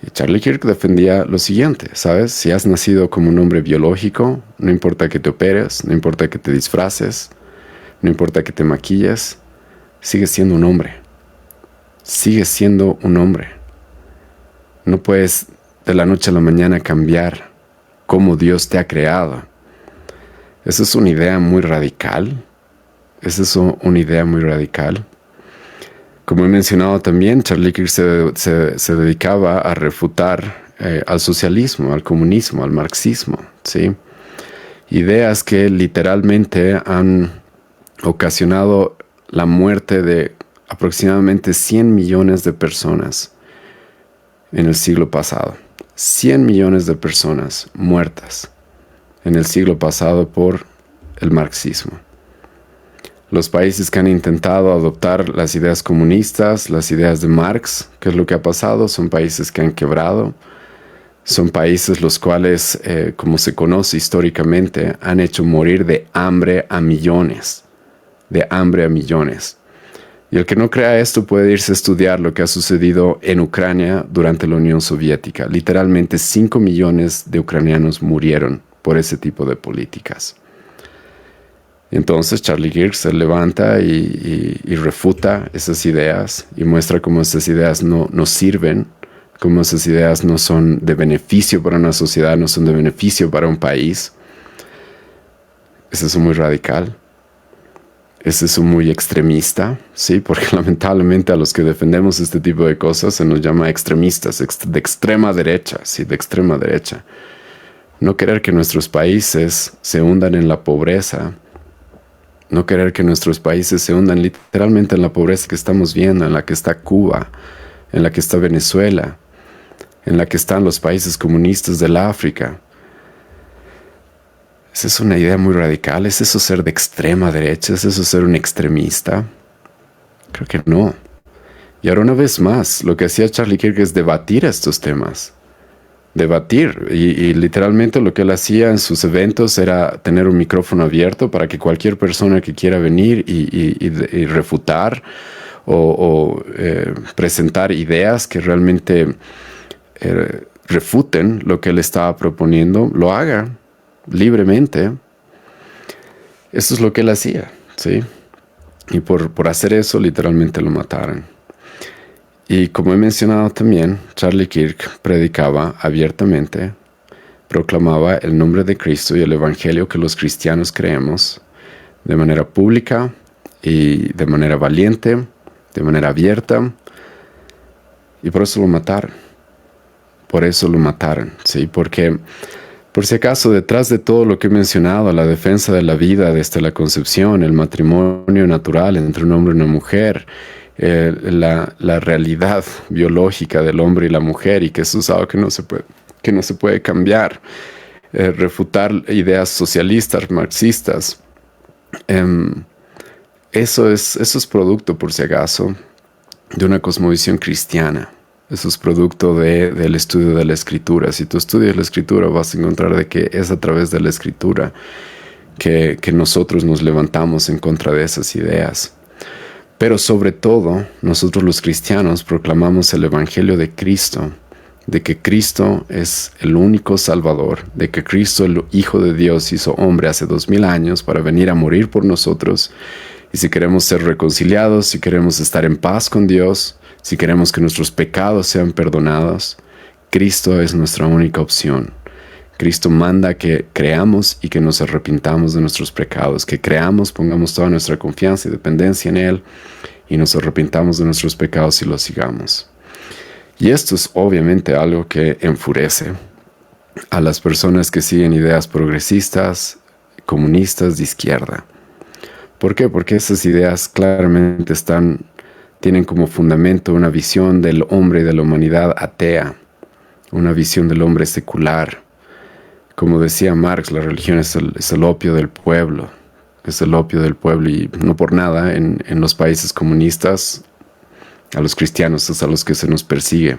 Y Charlie Kirk defendía lo siguiente, ¿sabes? Si has nacido como un hombre biológico, no importa que te operes, no importa que te disfraces, no importa que te maquilles, sigues siendo un hombre. Sigues siendo un hombre. No puedes de la noche a la mañana cambiar cómo Dios te ha creado. Esa es una idea muy radical. Esa es una idea muy radical. Como he mencionado también, Charlie Kirk se dedicaba a refutar al socialismo, al comunismo, al marxismo, ¿sí? Ideas que literalmente han ocasionado la muerte de aproximadamente 100 millones de personas en el siglo pasado. 100 millones de personas muertas en el siglo pasado por el marxismo. Los países que han intentado adoptar las ideas comunistas, las ideas de Marx, ¿qué es lo que ha pasado? Son países que han quebrado. Son países los cuales, como se conoce históricamente, han hecho morir de hambre a millones. De hambre a millones. Y el que no crea esto puede irse a estudiar lo que ha sucedido en Ucrania durante la Unión Soviética. Literalmente 5 millones de ucranianos murieron por ese tipo de políticas. Entonces Charlie Kirk se levanta y refuta esas ideas y muestra cómo esas ideas no sirven, cómo esas ideas no son de beneficio para una sociedad, no son de beneficio para un país. Eso es muy radical. Eso es muy extremista, ¿sí? Porque lamentablemente a los que defendemos este tipo de cosas se nos llama extremistas, de extrema derecha, ¿sí? De extrema derecha. No querer que nuestros países se hundan en la pobreza, no querer que nuestros países se hundan literalmente en la pobreza que estamos viendo, en la que está Cuba, en la que está Venezuela, en la que están los países comunistas del África. Esa es una idea muy radical. ¿Es eso ser de extrema derecha? ¿Es eso ser un extremista? Creo que no. Y ahora una vez más, lo que hacía Charlie Kirk es debatir estos temas. Debatir. Y literalmente lo que él hacía en sus eventos era tener un micrófono abierto para que cualquier persona que quiera venir y refutar o presentar ideas que realmente refuten lo que él estaba proponiendo, lo haga libremente. Eso es lo que él hacía, ¿sí? Y por hacer eso, literalmente lo mataron. Y como he mencionado también, Charlie Kirk predicaba abiertamente, proclamaba el nombre de Cristo y el evangelio que los cristianos creemos de manera pública y de manera valiente, de manera abierta, y por eso lo mataron. Por eso lo mataron, ¿sí? Porque, por si acaso, detrás de todo lo que he mencionado, la defensa de la vida desde la concepción, el matrimonio natural entre un hombre y una mujer, la realidad biológica del hombre y la mujer, y que eso es algo que no se puede cambiar, refutar ideas socialistas, marxistas, eso es producto, por si acaso, de una cosmovisión cristiana. Eso es producto del estudio de la Escritura. Si tú estudias la Escritura, vas a encontrar de que es a través de la Escritura que nosotros nos levantamos en contra de esas ideas. Pero sobre todo, nosotros los cristianos proclamamos el Evangelio de Cristo, de que Cristo es el único Salvador, de que Cristo, el Hijo de Dios, hizo hombre hace 2000 años para venir a morir por nosotros. Y si queremos ser reconciliados, si queremos estar en paz con Dios, si queremos que nuestros pecados sean perdonados, Cristo es nuestra única opción. Cristo manda que creamos y que nos arrepintamos de nuestros pecados, que creamos, pongamos toda nuestra confianza y dependencia en Él y nos arrepintamos de nuestros pecados y los sigamos. Y esto es obviamente algo que enfurece a las personas que siguen ideas progresistas, comunistas de izquierda. ¿Por qué? Porque esas ideas claramente tienen como fundamento una visión del hombre y de la humanidad atea, una visión del hombre secular. Como decía Marx, la religión es el opio del pueblo, es el opio del pueblo, y no por nada en los países comunistas a los cristianos es a los que se nos persigue.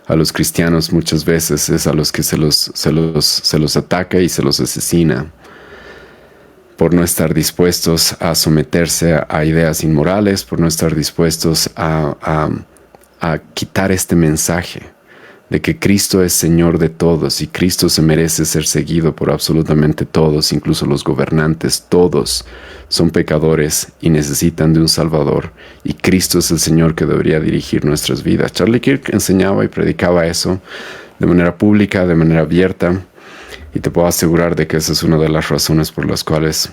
A los cristianos muchas veces es a los que se los ataca y se los asesina por no estar dispuestos a someterse a ideas inmorales, por no estar dispuestos a quitar este mensaje de que Cristo es Señor de todos y Cristo se merece ser seguido por absolutamente todos, incluso los gobernantes. Todos son pecadores y necesitan de un Salvador, y Cristo es el Señor que debería dirigir nuestras vidas. Charlie Kirk enseñaba y predicaba eso de manera pública, de manera abierta, y te puedo asegurar de que esa es una de las razones por las cuales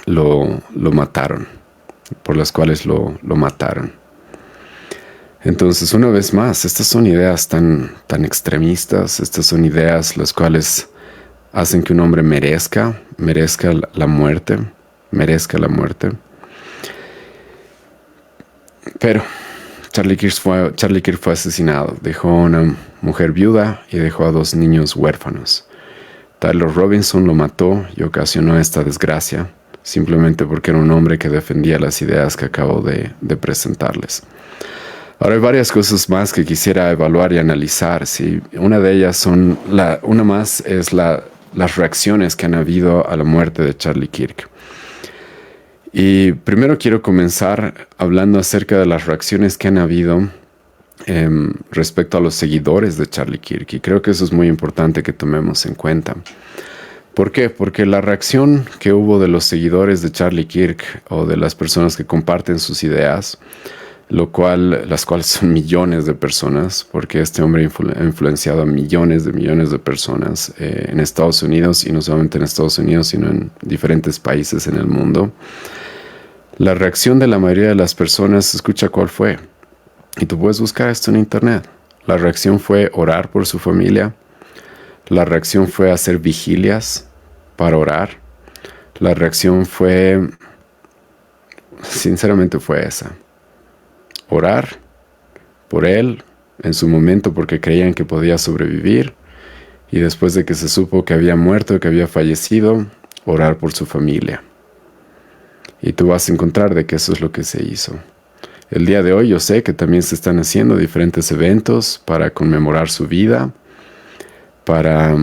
lo mataron, Entonces, una vez más, estas son ideas tan extremistas, estas son ideas las cuales hacen que un hombre merezca la muerte. Pero Charlie Kirk fue asesinado, dejó a una mujer viuda y dejó a 2 niños huérfanos. Tyler Robinson lo mató y ocasionó esta desgracia, simplemente porque era un hombre que defendía las ideas que acabo de presentarles. Ahora hay varias cosas más que quisiera evaluar y analizar. ¿Sí? Una de ellas es las reacciones que han habido a la muerte de Charlie Kirk. Y primero quiero comenzar hablando acerca de las reacciones que han habido respecto a los seguidores de Charlie Kirk. Y creo que eso es muy importante que tomemos en cuenta. ¿Por qué? Porque la reacción que hubo de los seguidores de Charlie Kirk o de las personas que comparten sus ideas, las cuales son millones de personas, porque este hombre ha influenciado a millones de personas en Estados Unidos, y no solamente en Estados Unidos, sino en diferentes países en el mundo. La reacción de la mayoría de las personas, escucha cuál fue, y tú puedes buscar esto en internet. La reacción fue orar por su familia. La reacción fue hacer vigilias para orar. La reacción sinceramente fue esa. Orar por él en su momento porque creían que podía sobrevivir, y después de que se supo que había muerto, que había fallecido, orar por su familia. Y tú vas a encontrar de que eso es lo que se hizo. El día de hoy yo sé que también se están haciendo diferentes eventos para conmemorar su vida, para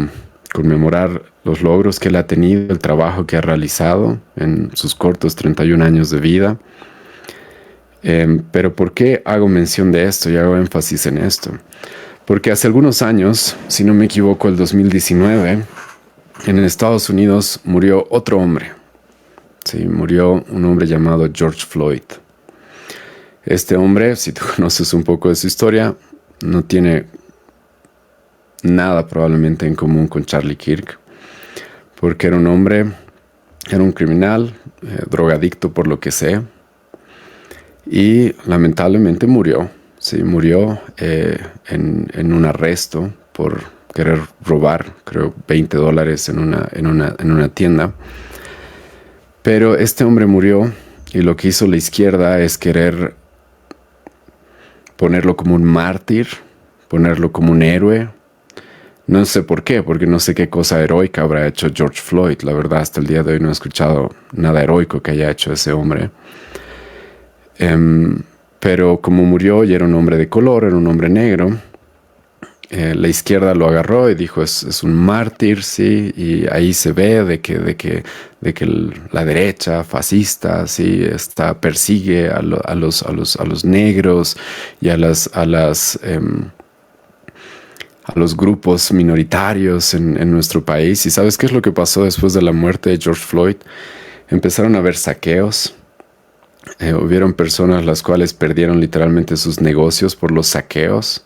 conmemorar los logros que él ha tenido, el trabajo que ha realizado en sus cortos 31 años de vida. Pero ¿por qué hago mención de esto y hago énfasis en esto? Porque hace algunos años, si no me equivoco, el 2019, en Estados Unidos murió otro hombre. Sí, murió un hombre llamado George Floyd. Este hombre, si tú conoces un poco de su historia, no tiene nada probablemente en común con Charlie Kirk, porque era un criminal, drogadicto por lo que sea, y lamentablemente murió. Sí, murió en un arresto por querer robar, creo, $20 en una tienda. Pero este hombre murió, y lo que hizo la izquierda es querer ponerlo como un mártir, ponerlo como un héroe. No sé por qué, porque no sé qué cosa heroica habrá hecho George Floyd. La verdad, hasta el día de hoy no he escuchado nada heroico que haya hecho ese hombre. Pero como murió y era un hombre de color, era un hombre negro, la izquierda lo agarró y dijo es un mártir, sí, y ahí se ve de que la derecha fascista, sí, persigue a los negros y a los grupos minoritarios en nuestro país. ¿Y sabes qué es lo que pasó después de la muerte de George Floyd? Empezaron a haber saqueos. Hubieron personas las cuales perdieron literalmente sus negocios por los saqueos.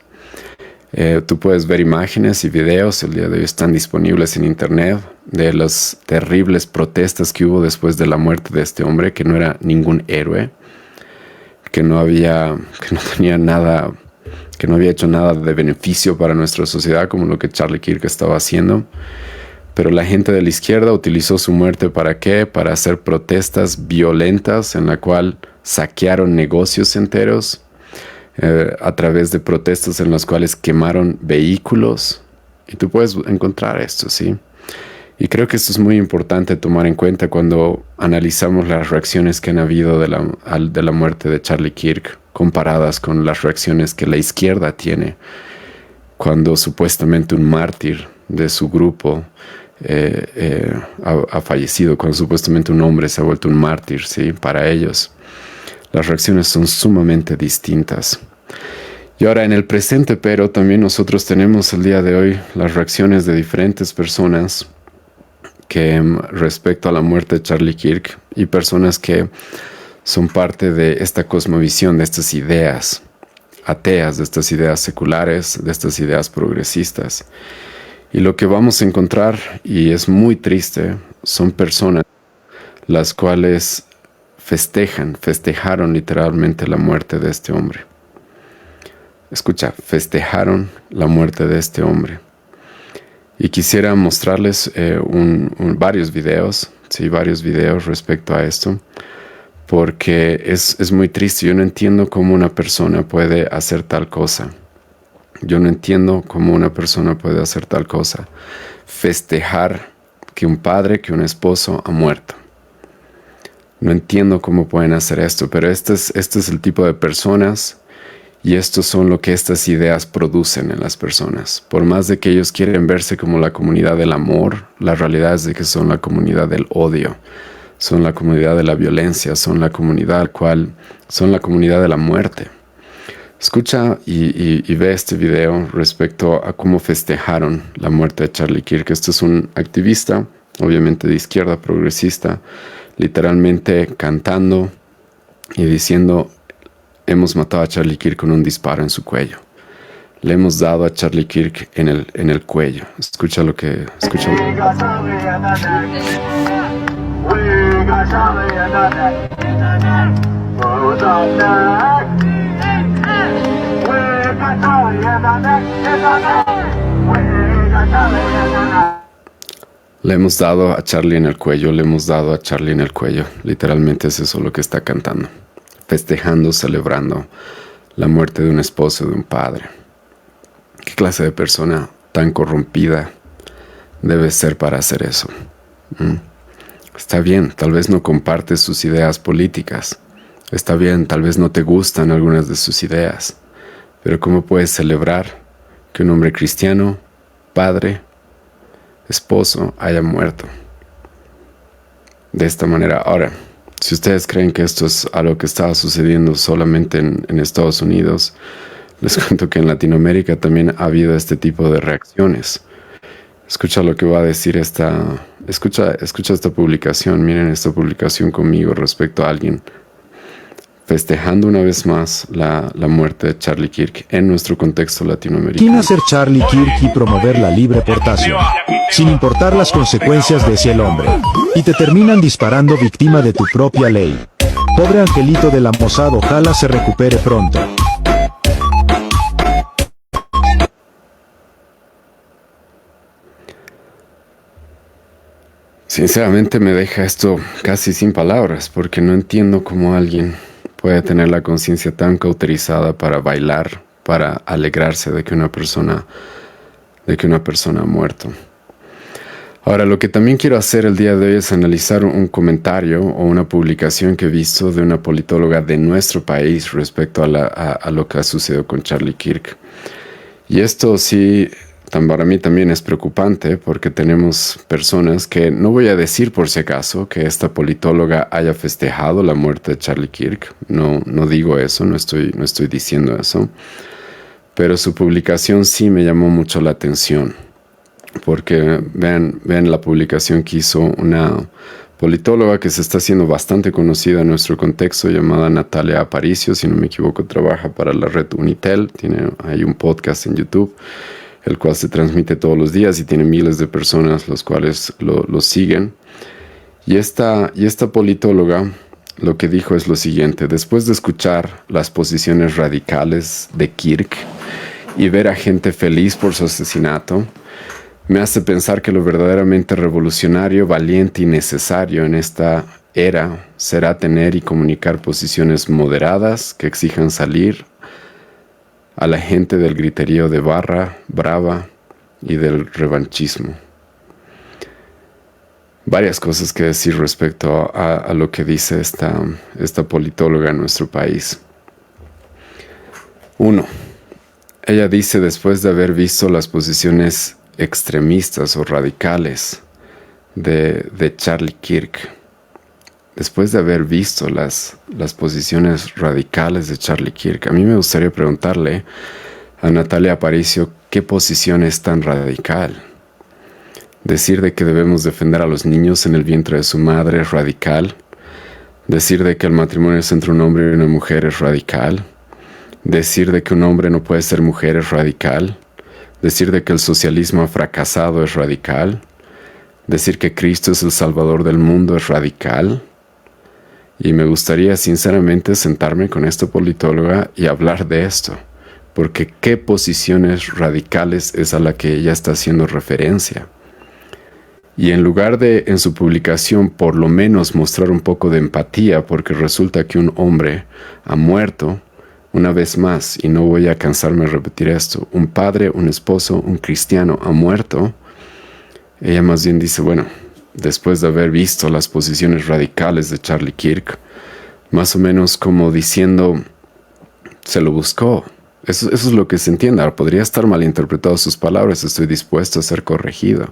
Tú puedes ver imágenes y videos, el día de hoy están disponibles en internet, de las terribles protestas que hubo después de la muerte de este hombre, que no era ningún héroe, que no tenía nada, que no había hecho nada de beneficio para nuestra sociedad, como lo que Charlie Kirk estaba haciendo. Pero la gente de la izquierda utilizó su muerte ¿para qué? Para hacer protestas violentas en la cual saquearon negocios enteros, a través de protestas en las cuales quemaron vehículos. Y tú puedes encontrar esto, ¿sí? Y creo que esto es muy importante tomar en cuenta cuando analizamos las reacciones que han habido de la muerte de Charlie Kirk, comparadas con las reacciones que la izquierda tiene cuando supuestamente un mártir de su grupo ha fallecido, cuando supuestamente un hombre se ha vuelto un mártir, ¿sí? Para ellos. Las reacciones son sumamente distintas. Y ahora en el presente, pero también nosotros tenemos el día de hoy las reacciones de diferentes personas que respecto a la muerte de Charlie Kirk, y personas que son parte de esta cosmovisión, de estas ideas ateas, de estas ideas seculares, de estas ideas progresistas. Y lo que vamos a encontrar, y es muy triste, son personas las cuales festejaron literalmente la muerte de este hombre. Escucha, festejaron la muerte de este hombre. Y quisiera mostrarles varios videos, sí, varios videos respecto a esto, porque es muy triste. Yo no entiendo cómo una persona puede hacer tal cosa. Yo no entiendo cómo una persona puede hacer tal cosa. Festejar que un padre, que un esposo ha muerto. No entiendo cómo pueden hacer esto, pero este es el tipo de personas, y estos son lo que estas ideas producen en las personas. Por más de que ellos quieren verse como la comunidad del amor, la realidad es de que son la comunidad del odio, son la comunidad de la violencia, son la comunidad de la muerte. Escucha y ve este video respecto a cómo festejaron la muerte de Charlie Kirk. Este es un activista, obviamente de izquierda progresista, literalmente cantando y diciendo: hemos matado a Charlie Kirk con un disparo en su cuello. Le hemos dado a Charlie Kirk en el cuello. Escucha. Le hemos dado a Charlie en el cuello, le hemos dado a Charlie en el cuello. Literalmente es eso lo que está cantando. Festejando, celebrando la muerte de un esposo, de un padre. ¿Qué clase de persona tan corrompida debe ser para hacer eso? Está bien, tal vez no compartes sus ideas políticas. Está bien, tal vez no te gustan algunas de sus ideas. Pero ¿cómo puedes celebrar que un hombre cristiano, padre, esposo, haya muerto de esta manera? Ahora, si ustedes creen que esto es algo que estaba sucediendo solamente en Estados Unidos, les cuento que en Latinoamérica también ha habido este tipo de reacciones. Escucha lo que va a decir escucha esta publicación. Miren esta publicación conmigo respecto a alguien festejando una vez más la muerte de Charlie Kirk en nuestro contexto latinoamericano. ¿Quién hacer Charlie Kirk y promover la libre portación, sin importar las consecuencias de ese hombre? Y te terminan disparando víctima de tu propia ley. Pobre angelito de la Mossad, ojalá se recupere pronto. Sinceramente me deja esto casi sin palabras, porque no entiendo cómo alguien puede tener la conciencia tan cauterizada para bailar, para alegrarse de que una persona ha muerto. Ahora, lo que también quiero hacer el día de hoy es analizar un comentario o una publicación que he visto de una politóloga de nuestro país respecto a lo que ha sucedido con Charlie Kirk. Y esto sí, para mí también es preocupante, porque tenemos personas que, no voy a decir por si acaso que esta politóloga haya festejado la muerte de Charlie Kirk, no digo eso, no estoy diciendo eso, pero su publicación sí me llamó mucho la atención, porque vean la publicación que hizo una politóloga que se está haciendo bastante conocida en nuestro contexto, llamada Natalia Aparicio, si no me equivoco, trabaja para la red Unitel, hay un podcast en YouTube, el cual se transmite todos los días y tiene miles de personas los cuales lo siguen. Y esta politóloga lo que dijo es lo siguiente: después de escuchar las posiciones radicales de Kirk y ver a gente feliz por su asesinato, me hace pensar que lo verdaderamente revolucionario, valiente y necesario en esta era será tener y comunicar posiciones moderadas que exijan salir a la gente del griterío de barra brava y del revanchismo. Varias cosas que decir respecto a lo que dice esta politóloga en nuestro país. 1. Ella dice, después de haber visto las posiciones extremistas o radicales de Charlie Kirk, después de haber visto las posiciones radicales de Charlie Kirk, a mí me gustaría preguntarle a Natalia Aparicio, ¿qué posición es tan radical? Decir de que debemos defender a los niños en el vientre de su madre es radical. Decir de que el matrimonio es entre un hombre y una mujer es radical. Decir de que un hombre no puede ser mujer es radical. Decir de que el socialismo ha fracasado es radical. Decir que Cristo es el Salvador del mundo es radical. Y me gustaría sinceramente sentarme con esta politóloga y hablar de esto, porque qué posiciones radicales es a la que ella está haciendo referencia. Y en lugar de en su publicación por lo menos mostrar un poco de empatía, porque resulta que un hombre ha muerto, una vez más, y no voy a cansarme de repetir esto, un padre, un esposo, un cristiano ha muerto, ella más bien dice, bueno, después de haber visto las posiciones radicales de Charlie Kirk, más o menos como diciendo, se lo buscó. Eso es lo que se entiende. Ahora, podría estar malinterpretado sus palabras, estoy dispuesto a ser corregido.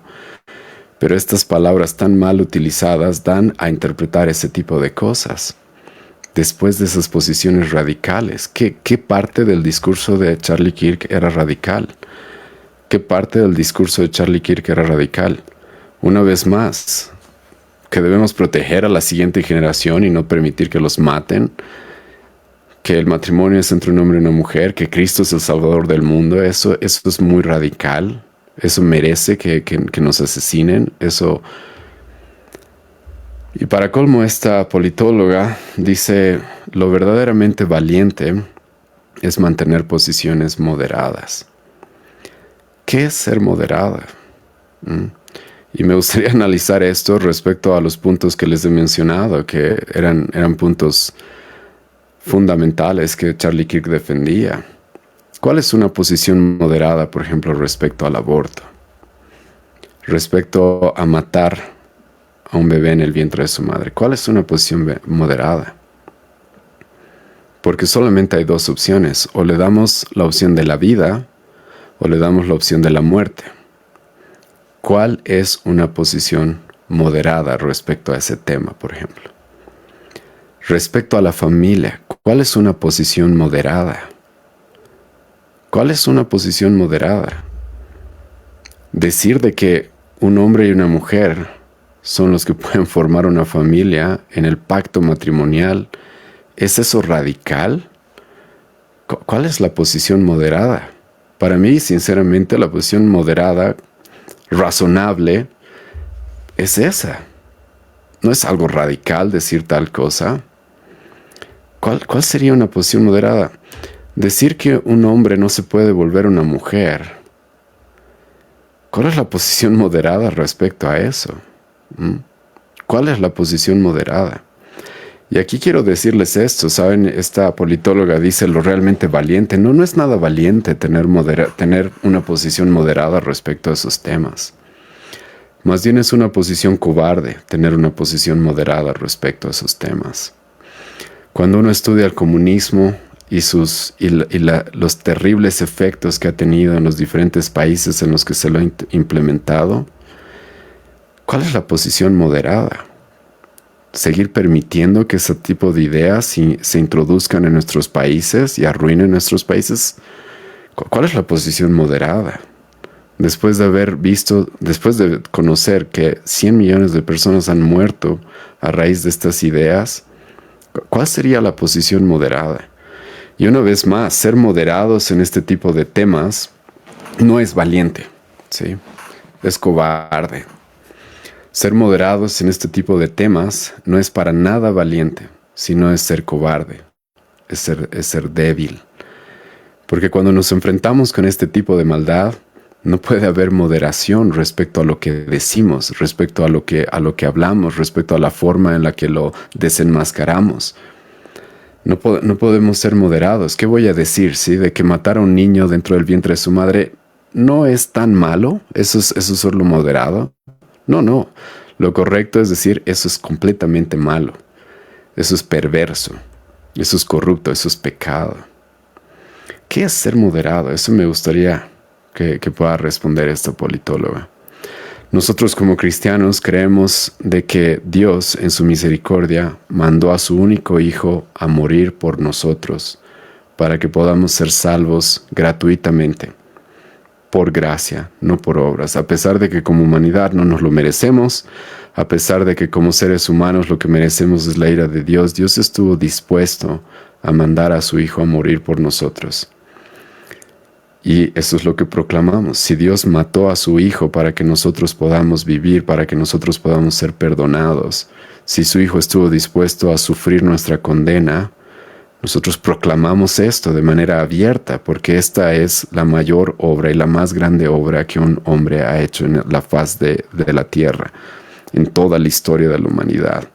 Pero estas palabras tan mal utilizadas dan a interpretar ese tipo de cosas. Después de esas posiciones radicales, ¿qué parte del discurso de Charlie Kirk era radical? ¿Qué parte del discurso de Charlie Kirk era radical? Una vez más, que debemos proteger a la siguiente generación y no permitir que los maten, que el matrimonio es entre un hombre y una mujer, que Cristo es el Salvador del mundo, eso es muy radical. Eso merece que nos asesinen. Eso. Y para colmo, esta politóloga dice, lo verdaderamente valiente es mantener posiciones moderadas. ¿Qué es ser moderada? Y me gustaría analizar esto respecto a los puntos que les he mencionado, que eran puntos fundamentales que Charlie Kirk defendía. ¿Cuál es una posición moderada, por ejemplo, respecto al aborto? Respecto a matar a un bebé en el vientre de su madre. ¿Cuál es una posición moderada? Porque solamente hay dos opciones. O le damos la opción de la vida o le damos la opción de la muerte. ¿Cuál es una posición moderada respecto a ese tema, por ejemplo? Respecto a la familia, ¿cuál es una posición moderada? ¿Cuál es una posición moderada? Decir de que un hombre y una mujer son los que pueden formar una familia en el pacto matrimonial, ¿es eso radical? ¿Cuál es la posición moderada? Para mí, sinceramente, la posición moderada, razonable, es esa. No es algo radical decir tal cosa. ¿Cuál sería una posición moderada? Decir que un hombre no se puede volver una mujer. ¿Cuál es la posición moderada respecto a eso? ¿Cuál es la posición moderada? Y aquí quiero decirles esto, ¿saben? Esta politóloga dice lo realmente valiente. No es nada valiente tener una posición moderada respecto a esos temas. Más bien es una posición cobarde tener una posición moderada respecto a esos temas. Cuando uno estudia el comunismo y los terribles efectos que ha tenido en los diferentes países en los que se lo ha implementado, ¿cuál es la posición moderada? ¿Seguir permitiendo que ese tipo de ideas se introduzcan en nuestros países y arruinen nuestros países? ¿Cuál es la posición moderada? Después de haber visto, después de conocer que 100 millones de personas han muerto a raíz de estas ideas, ¿cuál sería la posición moderada? Y una vez más, ser moderados en este tipo de temas no es valiente, ¿sí? Es cobarde. Ser moderados en este tipo de temas no es para nada valiente, sino es ser cobarde, es ser débil. Porque cuando nos enfrentamos con este tipo de maldad, no puede haber moderación respecto a lo que decimos, respecto a lo que hablamos, respecto a la forma en la que lo desenmascaramos. No podemos ser moderados. ¿Qué voy a decir? ¿Sí? De que matar a un niño dentro del vientre de su madre no es tan malo. ¿Eso es solo moderado? No. Lo correcto es decir, eso es completamente malo. Eso es perverso. Eso es corrupto. Eso es pecado. ¿Qué es ser moderado? Eso me gustaría que pueda responder esta politóloga. Nosotros como cristianos creemos de que Dios en su misericordia mandó a su único Hijo a morir por nosotros para que podamos ser salvos gratuitamente, por gracia, no por obras, a pesar de que como humanidad no nos lo merecemos, a pesar de que como seres humanos lo que merecemos es la ira de Dios. Dios estuvo dispuesto a mandar a su Hijo a morir por nosotros. Y eso es lo que proclamamos. Si Dios mató a su Hijo para que nosotros podamos vivir, para que nosotros podamos ser perdonados, si su Hijo estuvo dispuesto a sufrir nuestra condena, nosotros proclamamos esto de manera abierta, porque esta es la mayor obra y la más grande obra que un hombre ha hecho en la faz de la tierra, en toda la historia de la humanidad.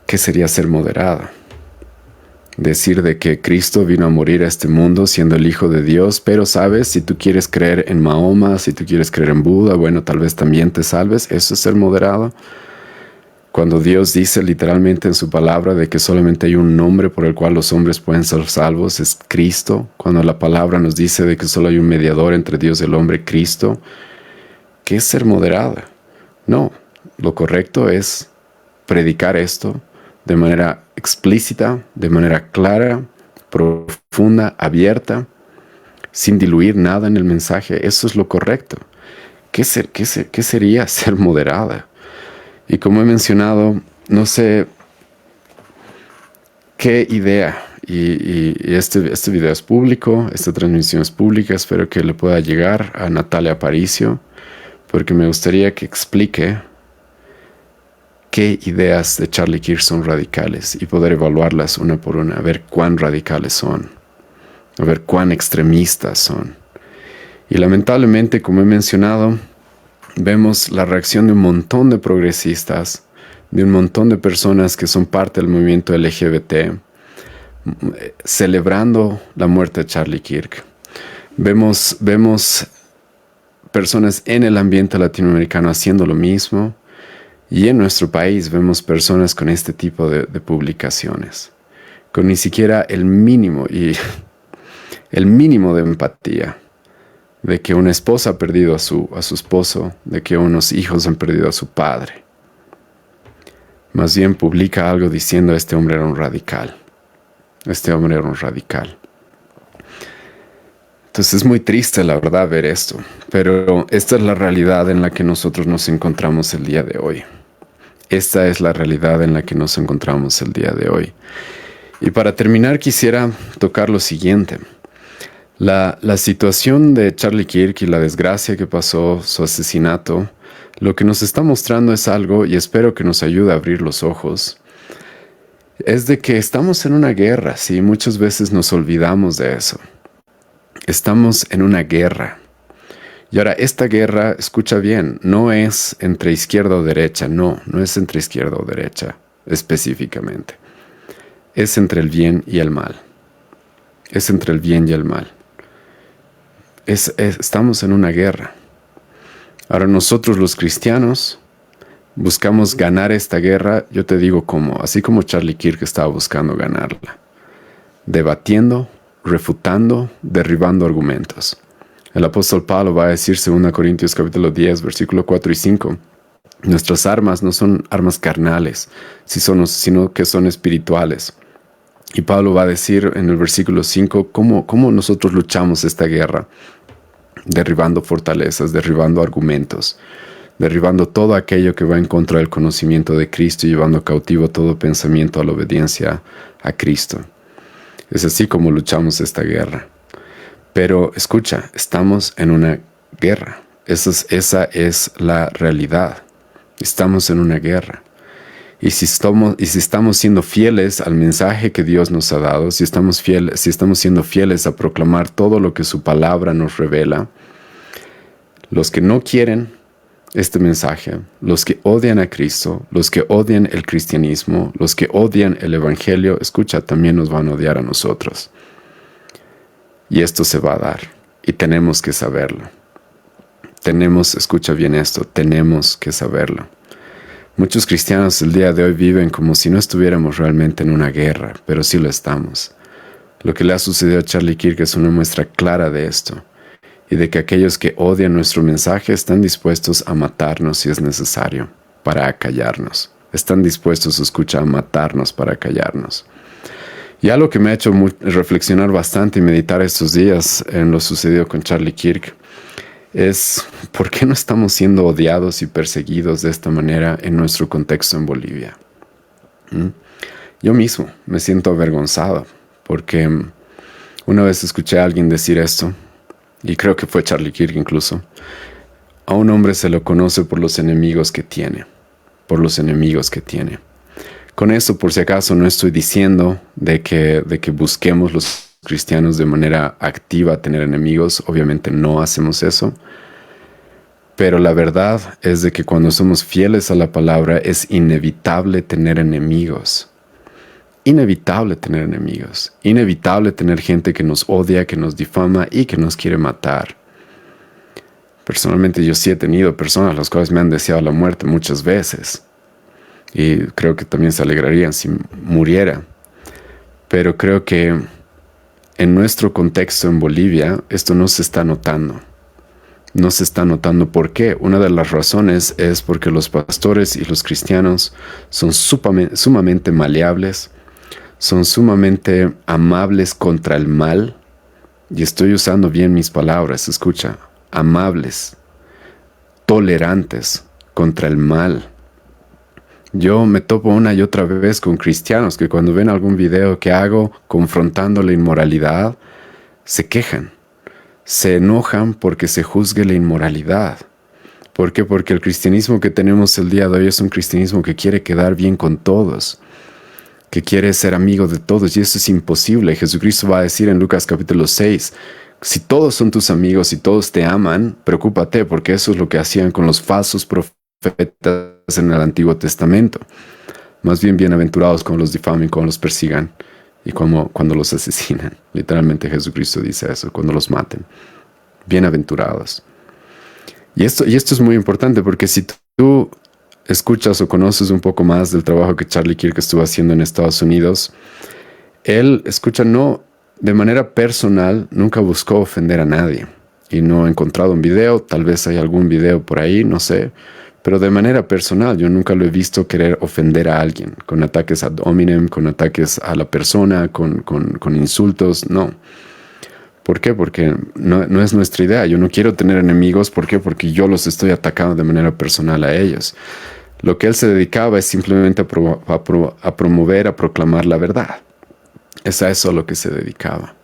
¿Qué sería ser moderado? Decir de que Cristo vino a morir a este mundo siendo el Hijo de Dios, pero sabes, si tú quieres creer en Mahoma, si tú quieres creer en Buda, bueno, tal vez también te salves. ¿Eso es ser moderado? Cuando Dios dice literalmente en su palabra de que solamente hay un nombre por el cual los hombres pueden ser salvos, es Cristo. Cuando la palabra nos dice de que solo hay un mediador entre Dios y el hombre, Cristo. ¿Qué es ser moderado? No, lo correcto es predicar esto de manera explícita, de manera clara, profunda, abierta, sin diluir nada en el mensaje. Eso es lo correcto. ¿Qué sería ser moderada? Y como he mencionado, no sé qué idea, y este video es público, esta transmisión es pública, espero que le pueda llegar a Natalia Aparicio, porque me gustaría que explique qué ideas de Charlie Kirk son radicales y poder evaluarlas una por una, a ver cuán radicales son, a ver cuán extremistas son. Y lamentablemente, como he mencionado, vemos la reacción de un montón de progresistas, de un montón de personas que son parte del movimiento LGBT, celebrando la muerte de Charlie Kirk. Vemos personas en el ambiente latinoamericano haciendo lo mismo. Y en nuestro país vemos personas con este tipo de publicaciones, con ni siquiera el mínimo de empatía, de que una esposa ha perdido a su esposo, de que unos hijos han perdido a su padre. Más bien publica algo diciendo: este hombre era un radical. Este hombre era un radical. Entonces es muy triste, la verdad, ver esto. Pero esta es la realidad en la que nosotros nos encontramos el día de hoy. Esta es la realidad en la que nos encontramos el día de hoy. Y para terminar, quisiera tocar lo siguiente. La situación de Charlie Kirk y la desgracia que pasó, su asesinato, lo que nos está mostrando es algo, y espero que nos ayude a abrir los ojos, es de que estamos en una guerra, sí, muchas veces nos olvidamos de eso. Estamos en una guerra. Y ahora, esta guerra, escucha bien, no es entre izquierda o derecha, no es entre izquierda o derecha específicamente. Es entre el bien y el mal. Es entre el bien y el mal. Estamos en una guerra. Ahora nosotros los cristianos buscamos ganar esta guerra, yo te digo cómo, así como Charlie Kirk estaba buscando ganarla. Debatiendo, refutando, derribando argumentos. El apóstol Pablo va a decir, 2 Corintios capítulo 10, versículo 4 y 5, nuestras armas no son armas carnales, sino que son espirituales. Y Pablo va a decir en el versículo 5 cómo nosotros luchamos esta guerra. derribando fortalezas, derribando argumentos, derribando todo aquello que va en contra del conocimiento de Cristo y llevando cautivo todo pensamiento a la obediencia a Cristo. Es así como luchamos esta guerra. Pero escucha, estamos en una guerra. Esa es la realidad. Estamos en una guerra. Y si estamos siendo fieles al mensaje que Dios nos ha dado, si estamos siendo fieles a proclamar todo lo que su palabra nos revela, los que no quieren este mensaje, los que odian a Cristo, los que odian el cristianismo, los que odian el evangelio, escucha, también nos van a odiar a nosotros. Y esto se va a dar. Y tenemos que saberlo. Escucha bien esto, tenemos que saberlo. Muchos cristianos el día de hoy viven como si no estuviéramos realmente en una guerra, pero sí lo estamos. Lo que le ha sucedido a Charlie Kirk es una muestra clara de esto, y de que aquellos que odian nuestro mensaje están dispuestos a matarnos si es necesario, para acallarnos. Están dispuestos, escucha, a matarnos para acallarnos. Y algo que me ha hecho reflexionar bastante y meditar estos días en lo sucedido con Charlie Kirk es ¿por qué no estamos siendo odiados y perseguidos de esta manera en nuestro contexto en Bolivia? Yo mismo me siento avergonzado porque una vez escuché a alguien decir esto, y creo que fue Charlie Kirk incluso: a un hombre se lo conoce por los enemigos que tiene, Con esto, por si acaso, no estoy diciendo de que busquemos los cristianos de manera activa tener enemigos. Obviamente no hacemos eso. Pero la verdad es de que cuando somos fieles a la palabra es inevitable tener enemigos. Inevitable tener gente que nos odia, que nos difama y que nos quiere matar. Personalmente yo sí he tenido personas las cuales me han deseado la muerte muchas veces. Y creo que también se alegrarían si muriera. Pero creo que en nuestro contexto en Bolivia esto no se está notando. No se está notando. ¿Por qué? Una de las razones es porque los pastores y los cristianos son sumamente maleables, son sumamente amables contra el mal. Y estoy usando bien mis palabras, escucha. Amables, tolerantes contra el mal. Yo me topo una y otra vez con cristianos que cuando ven algún video que hago confrontando la inmoralidad, se quejan, se enojan porque se juzgue la inmoralidad. ¿Por qué? Porque el cristianismo que tenemos el día de hoy es un cristianismo que quiere quedar bien con todos, que quiere ser amigo de todos, y eso es imposible. Jesucristo va a decir en Lucas capítulo 6, si todos son tus amigos y todos te aman, preocúpate, porque eso es lo que hacían con los falsos profetas en el Antiguo Testamento. Más bien bienaventurados cuando los difamen, cuando los persigan y cuando los asesinan. Literalmente Jesucristo dice eso, cuando los maten. Bienaventurados. Y esto es muy importante porque si tú escuchas o conoces un poco más del trabajo que Charlie Kirk estuvo haciendo en Estados Unidos, él, escucha, no de manera personal, nunca buscó ofender a nadie. Y no he encontrado un video, tal vez hay algún video por ahí, no sé. Pero de manera personal, yo nunca lo he visto querer ofender a alguien, con ataques ad hominem, con ataques a la persona, con insultos, no. ¿Por qué? Porque no es nuestra idea. Yo no quiero tener enemigos. ¿Por qué? Porque yo los estoy atacando de manera personal a ellos. Lo que él se dedicaba es simplemente a promover, a proclamar la verdad. Es a eso a lo que se dedicaba.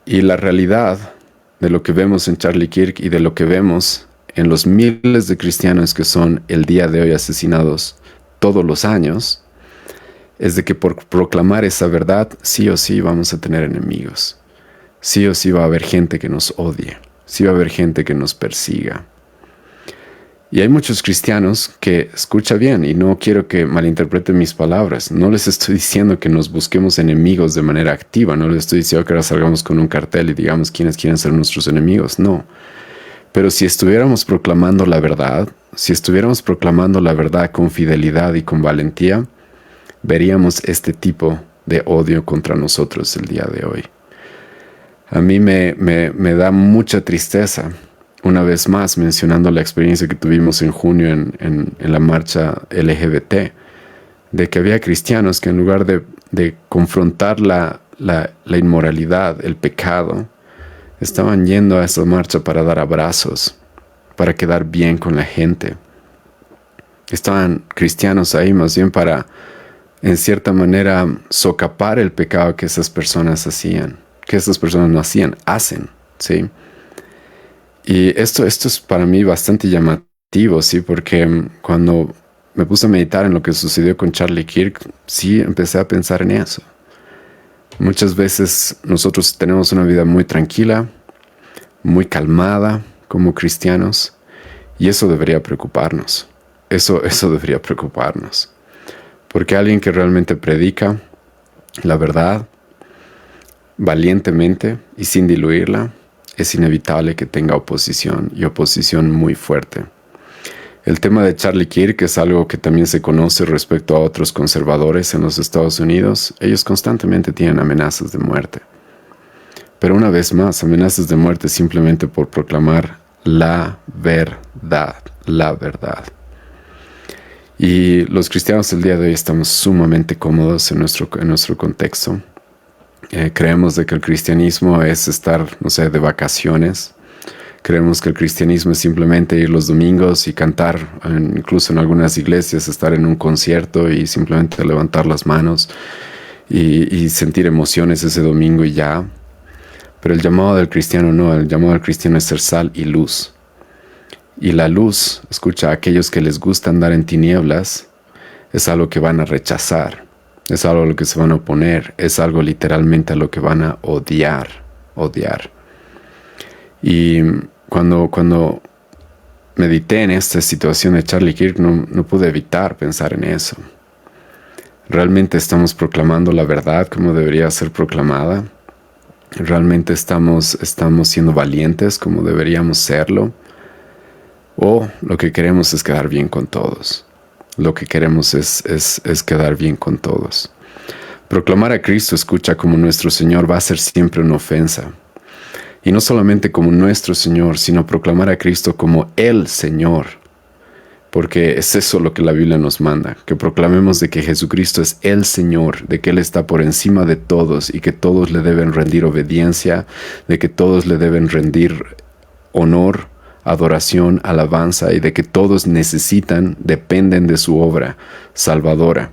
Y la realidad de lo que vemos en Charlie Kirk y de lo que vemos en los miles de cristianos que son el día de hoy asesinados todos los años, es de que por proclamar esa verdad, sí o sí vamos a tener enemigos. Sí o sí va a haber gente que nos odie. Sí va a haber gente que nos persiga. Y hay muchos cristianos que, escucha bien, y no quiero que malinterpreten mis palabras, no les estoy diciendo que nos busquemos enemigos de manera activa, no les estoy diciendo que ahora salgamos con un cartel y digamos quiénes quieren ser nuestros enemigos, no. Pero si estuviéramos proclamando la verdad, con fidelidad y con valentía, veríamos este tipo de odio contra nosotros el día de hoy. A mí me da mucha tristeza, una vez más mencionando la experiencia que tuvimos en junio en la marcha LGBT, de que había cristianos que en lugar de confrontar la inmoralidad, el pecado, Estaban yendo a esa marcha para dar abrazos, para quedar bien con la gente. Estaban cristianos ahí más bien para, en cierta manera, socapar el pecado que esas personas hacían, que esas personas no hacían, hacen, ¿sí? Y esto es para mí bastante llamativo, ¿sí? Porque cuando me puse a meditar en lo que sucedió con Charlie Kirk, sí empecé a pensar en eso. Muchas veces nosotros tenemos una vida muy tranquila, muy calmada como cristianos, y eso debería preocuparnos. Eso debería preocuparnos. Porque alguien que realmente predica la verdad valientemente y sin diluirla, es inevitable que tenga oposición, y oposición muy fuerte. El tema de Charlie Kirk es algo que también se conoce respecto a otros conservadores en los Estados Unidos. Ellos constantemente tienen amenazas de muerte. Pero una vez más, amenazas de muerte simplemente por proclamar la verdad, la verdad. Y los cristianos el día de hoy estamos sumamente cómodos en nuestro contexto. Creemos de que el cristianismo es estar, no sé, de vacaciones. Creemos que el cristianismo es simplemente ir los domingos y cantar, incluso en algunas iglesias, estar en un concierto y simplemente levantar las manos y sentir emociones ese domingo y ya. Pero el llamado del cristiano no, el llamado del cristiano es ser sal y luz. Y la luz, escucha, a aquellos que les gusta andar en tinieblas, es algo que van a rechazar, es algo a lo que se van a oponer, es algo literalmente a lo que van a odiar. Y cuando medité en esta situación de Charlie Kirk, no pude evitar pensar en eso. ¿Realmente estamos proclamando la verdad como debería ser proclamada? ¿Realmente estamos siendo valientes como deberíamos serlo? ¿O lo que queremos es quedar bien con todos? Lo que queremos es quedar bien con todos. Proclamar a Cristo, escucha, como nuestro Señor va a ser siempre una ofensa. Y no solamente como nuestro Señor, sino proclamar a Cristo como el Señor. Porque es eso lo que la Biblia nos manda, que proclamemos de que Jesucristo es el Señor, de que Él está por encima de todos y que todos le deben rendir obediencia, de que todos le deben rendir honor, adoración, alabanza, y de que todos dependen de su obra salvadora.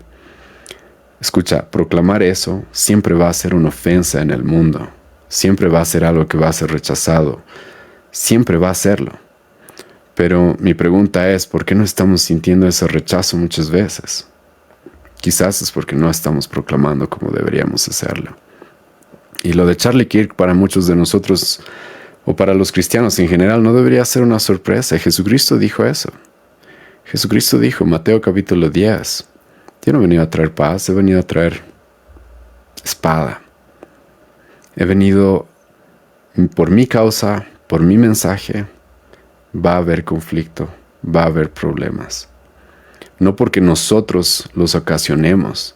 Escucha, proclamar eso siempre va a ser una ofensa en el mundo. Siempre va a ser algo que va a ser rechazado. Siempre va a serlo. Pero mi pregunta es, ¿por qué no estamos sintiendo ese rechazo muchas veces? Quizás es porque no estamos proclamando como deberíamos hacerlo. Y lo de Charlie Kirk para muchos de nosotros, o para los cristianos en general, no debería ser una sorpresa. Jesucristo dijo eso. Jesucristo dijo, Mateo capítulo 10, yo no he venido a traer paz, he venido a traer espada. He venido por mi causa, por mi mensaje. Va a haber conflicto, va a haber problemas. No porque nosotros los ocasionemos,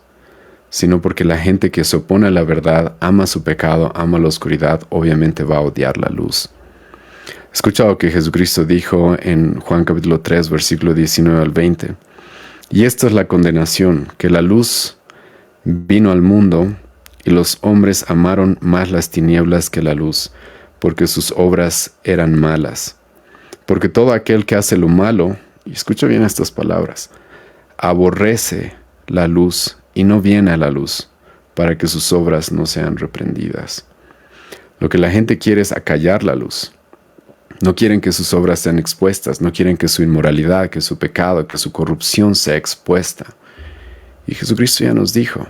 sino porque la gente que se opone a la verdad, ama su pecado, ama la oscuridad, obviamente va a odiar la luz. Escucha lo que Jesucristo dijo en Juan capítulo 3, versículo 19 al 20. Y esta es la condenación, que la luz vino al mundo, y los hombres amaron más las tinieblas que la luz, porque sus obras eran malas. Porque todo aquel que hace lo malo, y escucha bien estas palabras, aborrece la luz y no viene a la luz, para que sus obras no sean reprendidas. Lo que la gente quiere es acallar la luz. No quieren que sus obras sean expuestas, no quieren que su inmoralidad, que su pecado, que su corrupción sea expuesta. Y Jesucristo ya nos dijo,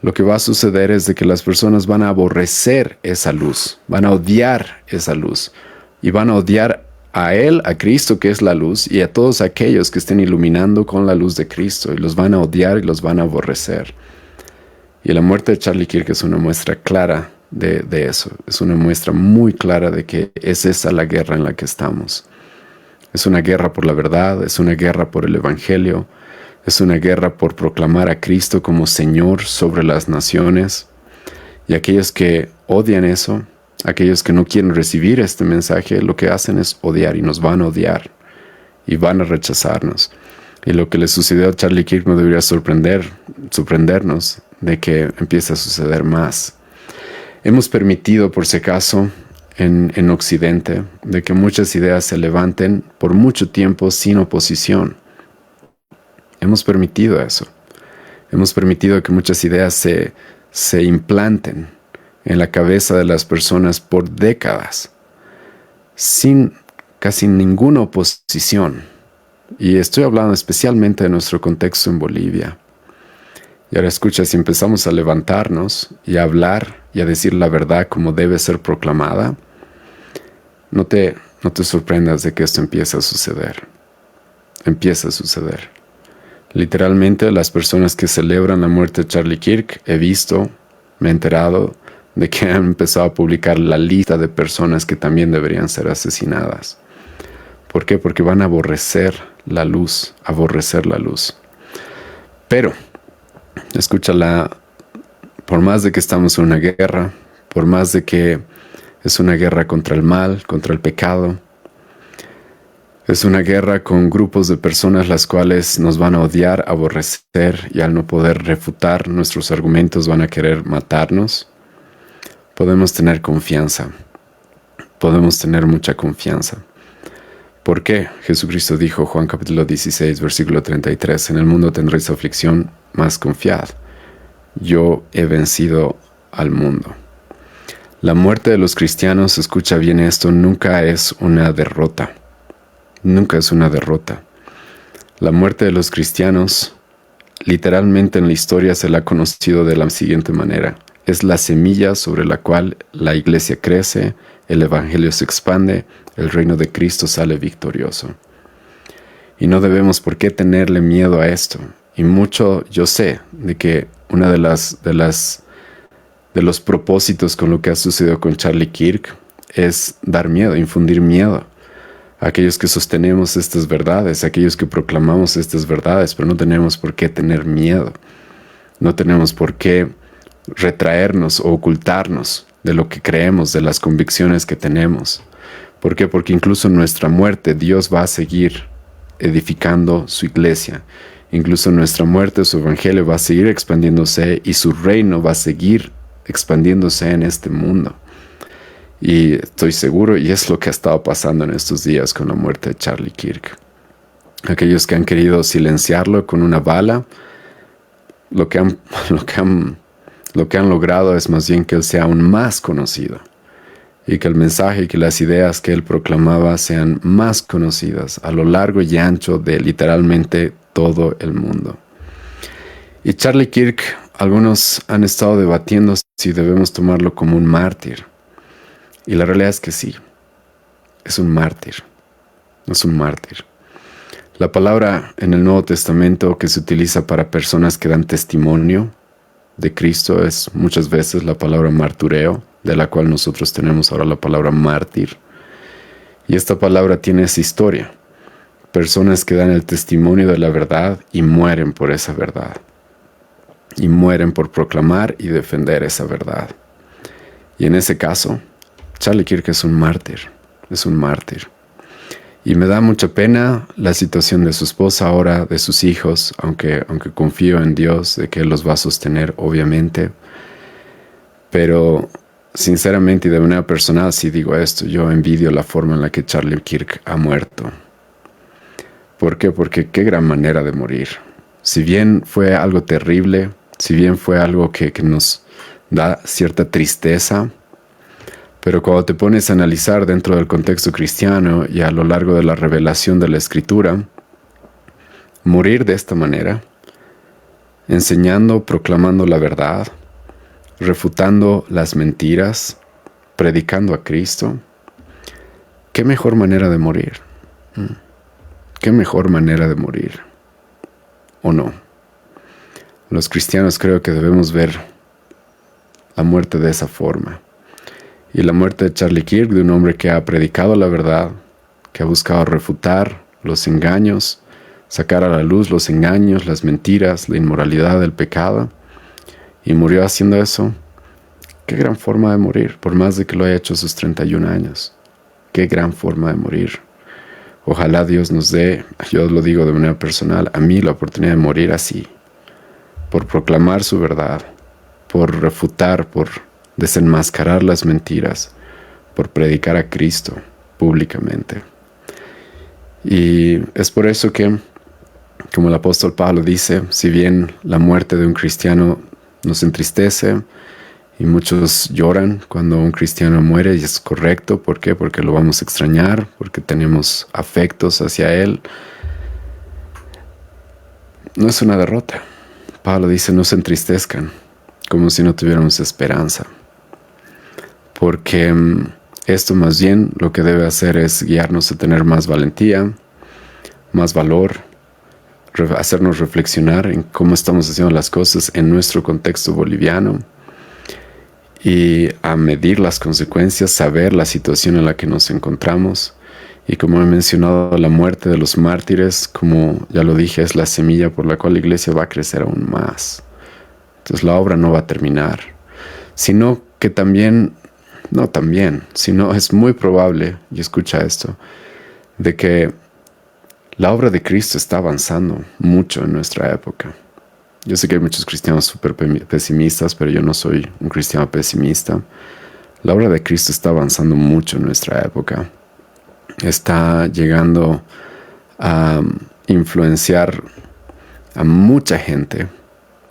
lo que va a suceder es de que las personas van a aborrecer esa luz, van a odiar esa luz, y van a odiar a Él, a Cristo que es la luz, y a todos aquellos que estén iluminando con la luz de Cristo, y los van a odiar y los van a aborrecer. Y la muerte de Charlie Kirk es una muestra clara de eso, es una muestra muy clara de que es esa la guerra en la que estamos. Es una guerra por la verdad, es una guerra por el Evangelio, es una guerra por proclamar a Cristo como Señor sobre las naciones. Y aquellos que odian eso, aquellos que no quieren recibir este mensaje, lo que hacen es odiar y nos van a odiar y van a rechazarnos. Y lo que le sucedió a Charlie Kirk no debería sorprendernos de que empiece a suceder más. Hemos permitido, por si acaso, en Occidente de que muchas ideas se levanten por mucho tiempo sin oposición. Hemos permitido eso. Hemos permitido que muchas ideas se implanten en la cabeza de las personas por décadas, sin casi ninguna oposición. Y estoy hablando especialmente de nuestro contexto en Bolivia. Y ahora escucha, si empezamos a levantarnos y a hablar y a decir la verdad como debe ser proclamada, no te sorprendas de que esto empiece a suceder. Empieza a suceder. Literalmente, las personas que celebran la muerte de Charlie Kirk, me he enterado de que han empezado a publicar la lista de personas que también deberían ser asesinadas. ¿Por qué? Porque van a aborrecer la luz. Pero, escúchala, por más de que estamos en una guerra, por más de que es una guerra contra el mal, contra el pecado, es una guerra con grupos de personas las cuales nos van a odiar, aborrecer, y al no poder refutar nuestros argumentos van a querer matarnos. Podemos tener confianza. Podemos tener mucha confianza. ¿Por qué? Jesucristo dijo, Juan capítulo 16, versículo 33, en el mundo tendréis aflicción, mas confiad. Yo he vencido al mundo. La muerte de los cristianos, escucha bien esto, nunca es una derrota. Nunca es una derrota. La muerte de los cristianos, literalmente en la historia se la ha conocido de la siguiente manera. Es la semilla sobre la cual la iglesia crece, el evangelio se expande, el reino de Cristo sale victorioso. Y no debemos por qué tenerle miedo a esto. Y mucho yo sé de que una de los propósitos con lo que ha sucedido con Charlie Kirk es dar miedo, infundir miedo a aquellos que sostenemos estas verdades, a aquellos que proclamamos estas verdades, pero no tenemos por qué tener miedo. No tenemos por qué retraernos o ocultarnos de lo que creemos, de las convicciones que tenemos. ¿Por qué? Porque incluso en nuestra muerte Dios va a seguir edificando su iglesia. Incluso en nuestra muerte su evangelio va a seguir expandiéndose y su reino va a seguir expandiéndose en este mundo. Y estoy seguro, y es lo que ha estado pasando en estos días con la muerte de Charlie Kirk. Aquellos que han querido silenciarlo con una bala, lo que han logrado es más bien que él sea aún más conocido. Y que el mensaje y que las ideas que él proclamaba sean más conocidas a lo largo y ancho de literalmente todo el mundo. Y Charlie Kirk, algunos han estado debatiendo si debemos tomarlo como un mártir. Y la realidad es que sí, es un mártir. Es un mártir. La palabra en el Nuevo Testamento que se utiliza para personas que dan testimonio de Cristo es muchas veces la palabra martureo, de la cual nosotros tenemos ahora la palabra mártir. Y esta palabra tiene esa historia. Personas que dan el testimonio de la verdad y mueren por esa verdad. Y mueren por proclamar y defender esa verdad. Y en ese caso, Charlie Kirk es un mártir. Es un mártir. Y me da mucha pena la situación de su esposa ahora, de sus hijos, aunque confío en Dios de que Él los va a sostener, obviamente. Pero sinceramente y de manera personal, sí digo esto, yo envidio la forma en la que Charlie Kirk ha muerto. ¿Por qué? Porque qué gran manera de morir. Si bien fue algo terrible, si bien fue algo que nos da cierta tristeza, pero cuando te pones a analizar dentro del contexto cristiano y a lo largo de la revelación de la Escritura, morir de esta manera, enseñando, proclamando la verdad, refutando las mentiras, predicando a Cristo, ¿qué mejor manera de morir? ¿Qué mejor manera de morir? ¿O no? Los cristianos creo que debemos ver la muerte de esa forma. Y la muerte de Charlie Kirk, de un hombre que ha predicado la verdad, que ha buscado refutar los engaños, sacar a la luz los engaños, las mentiras, la inmoralidad del pecado, y murió haciendo eso. Qué gran forma de morir, por más de que lo haya hecho a sus 31 años. Qué gran forma de morir. Ojalá Dios nos dé, yo lo digo de manera personal, a mí la oportunidad de morir así, por proclamar su verdad, por refutar, por desenmascarar las mentiras, por predicar a Cristo públicamente. Y es por eso que, como el apóstol Pablo dice, si bien la muerte de un cristiano nos entristece y muchos lloran cuando un cristiano muere, y es correcto, ¿por qué? Porque lo vamos a extrañar, porque tenemos afectos hacia él. No es una derrota. Pablo dice, no se entristezcan, como si no tuviéramos esperanza. Porque esto más bien lo que debe hacer es guiarnos a tener más valentía, más valor, hacernos reflexionar en cómo estamos haciendo las cosas en nuestro contexto boliviano y a medir las consecuencias, saber la situación en la que nos encontramos. Y como he mencionado, la muerte de los mártires, como ya lo dije, es la semilla por la cual la iglesia va a crecer aún más. Entonces la obra no va a terminar, sino que sino es muy probable, y escucha esto, de que la obra de Cristo está avanzando mucho en nuestra época. Yo sé que hay muchos cristianos súper pesimistas, pero yo no soy un cristiano pesimista. La obra de Cristo está avanzando mucho en nuestra época. Está llegando a influenciar a mucha gente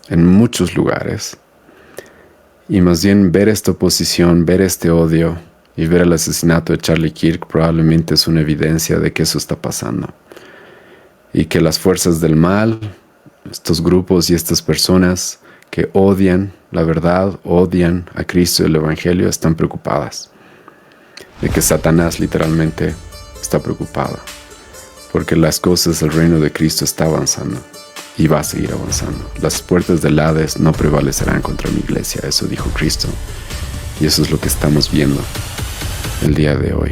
en muchos lugares. Y más bien ver esta oposición, ver este odio y ver el asesinato de Charlie Kirk probablemente es una evidencia de que eso está pasando. Y que las fuerzas del mal, estos grupos y estas personas que odian la verdad, odian a Cristo y el Evangelio, están preocupadas. De que Satanás literalmente está preocupado. Porque las cosas del reino de Cristo está avanzando. Y va a seguir avanzando. Las puertas del Hades no prevalecerán contra mi iglesia. Eso dijo Cristo. Y eso es lo que estamos viendo el día de hoy.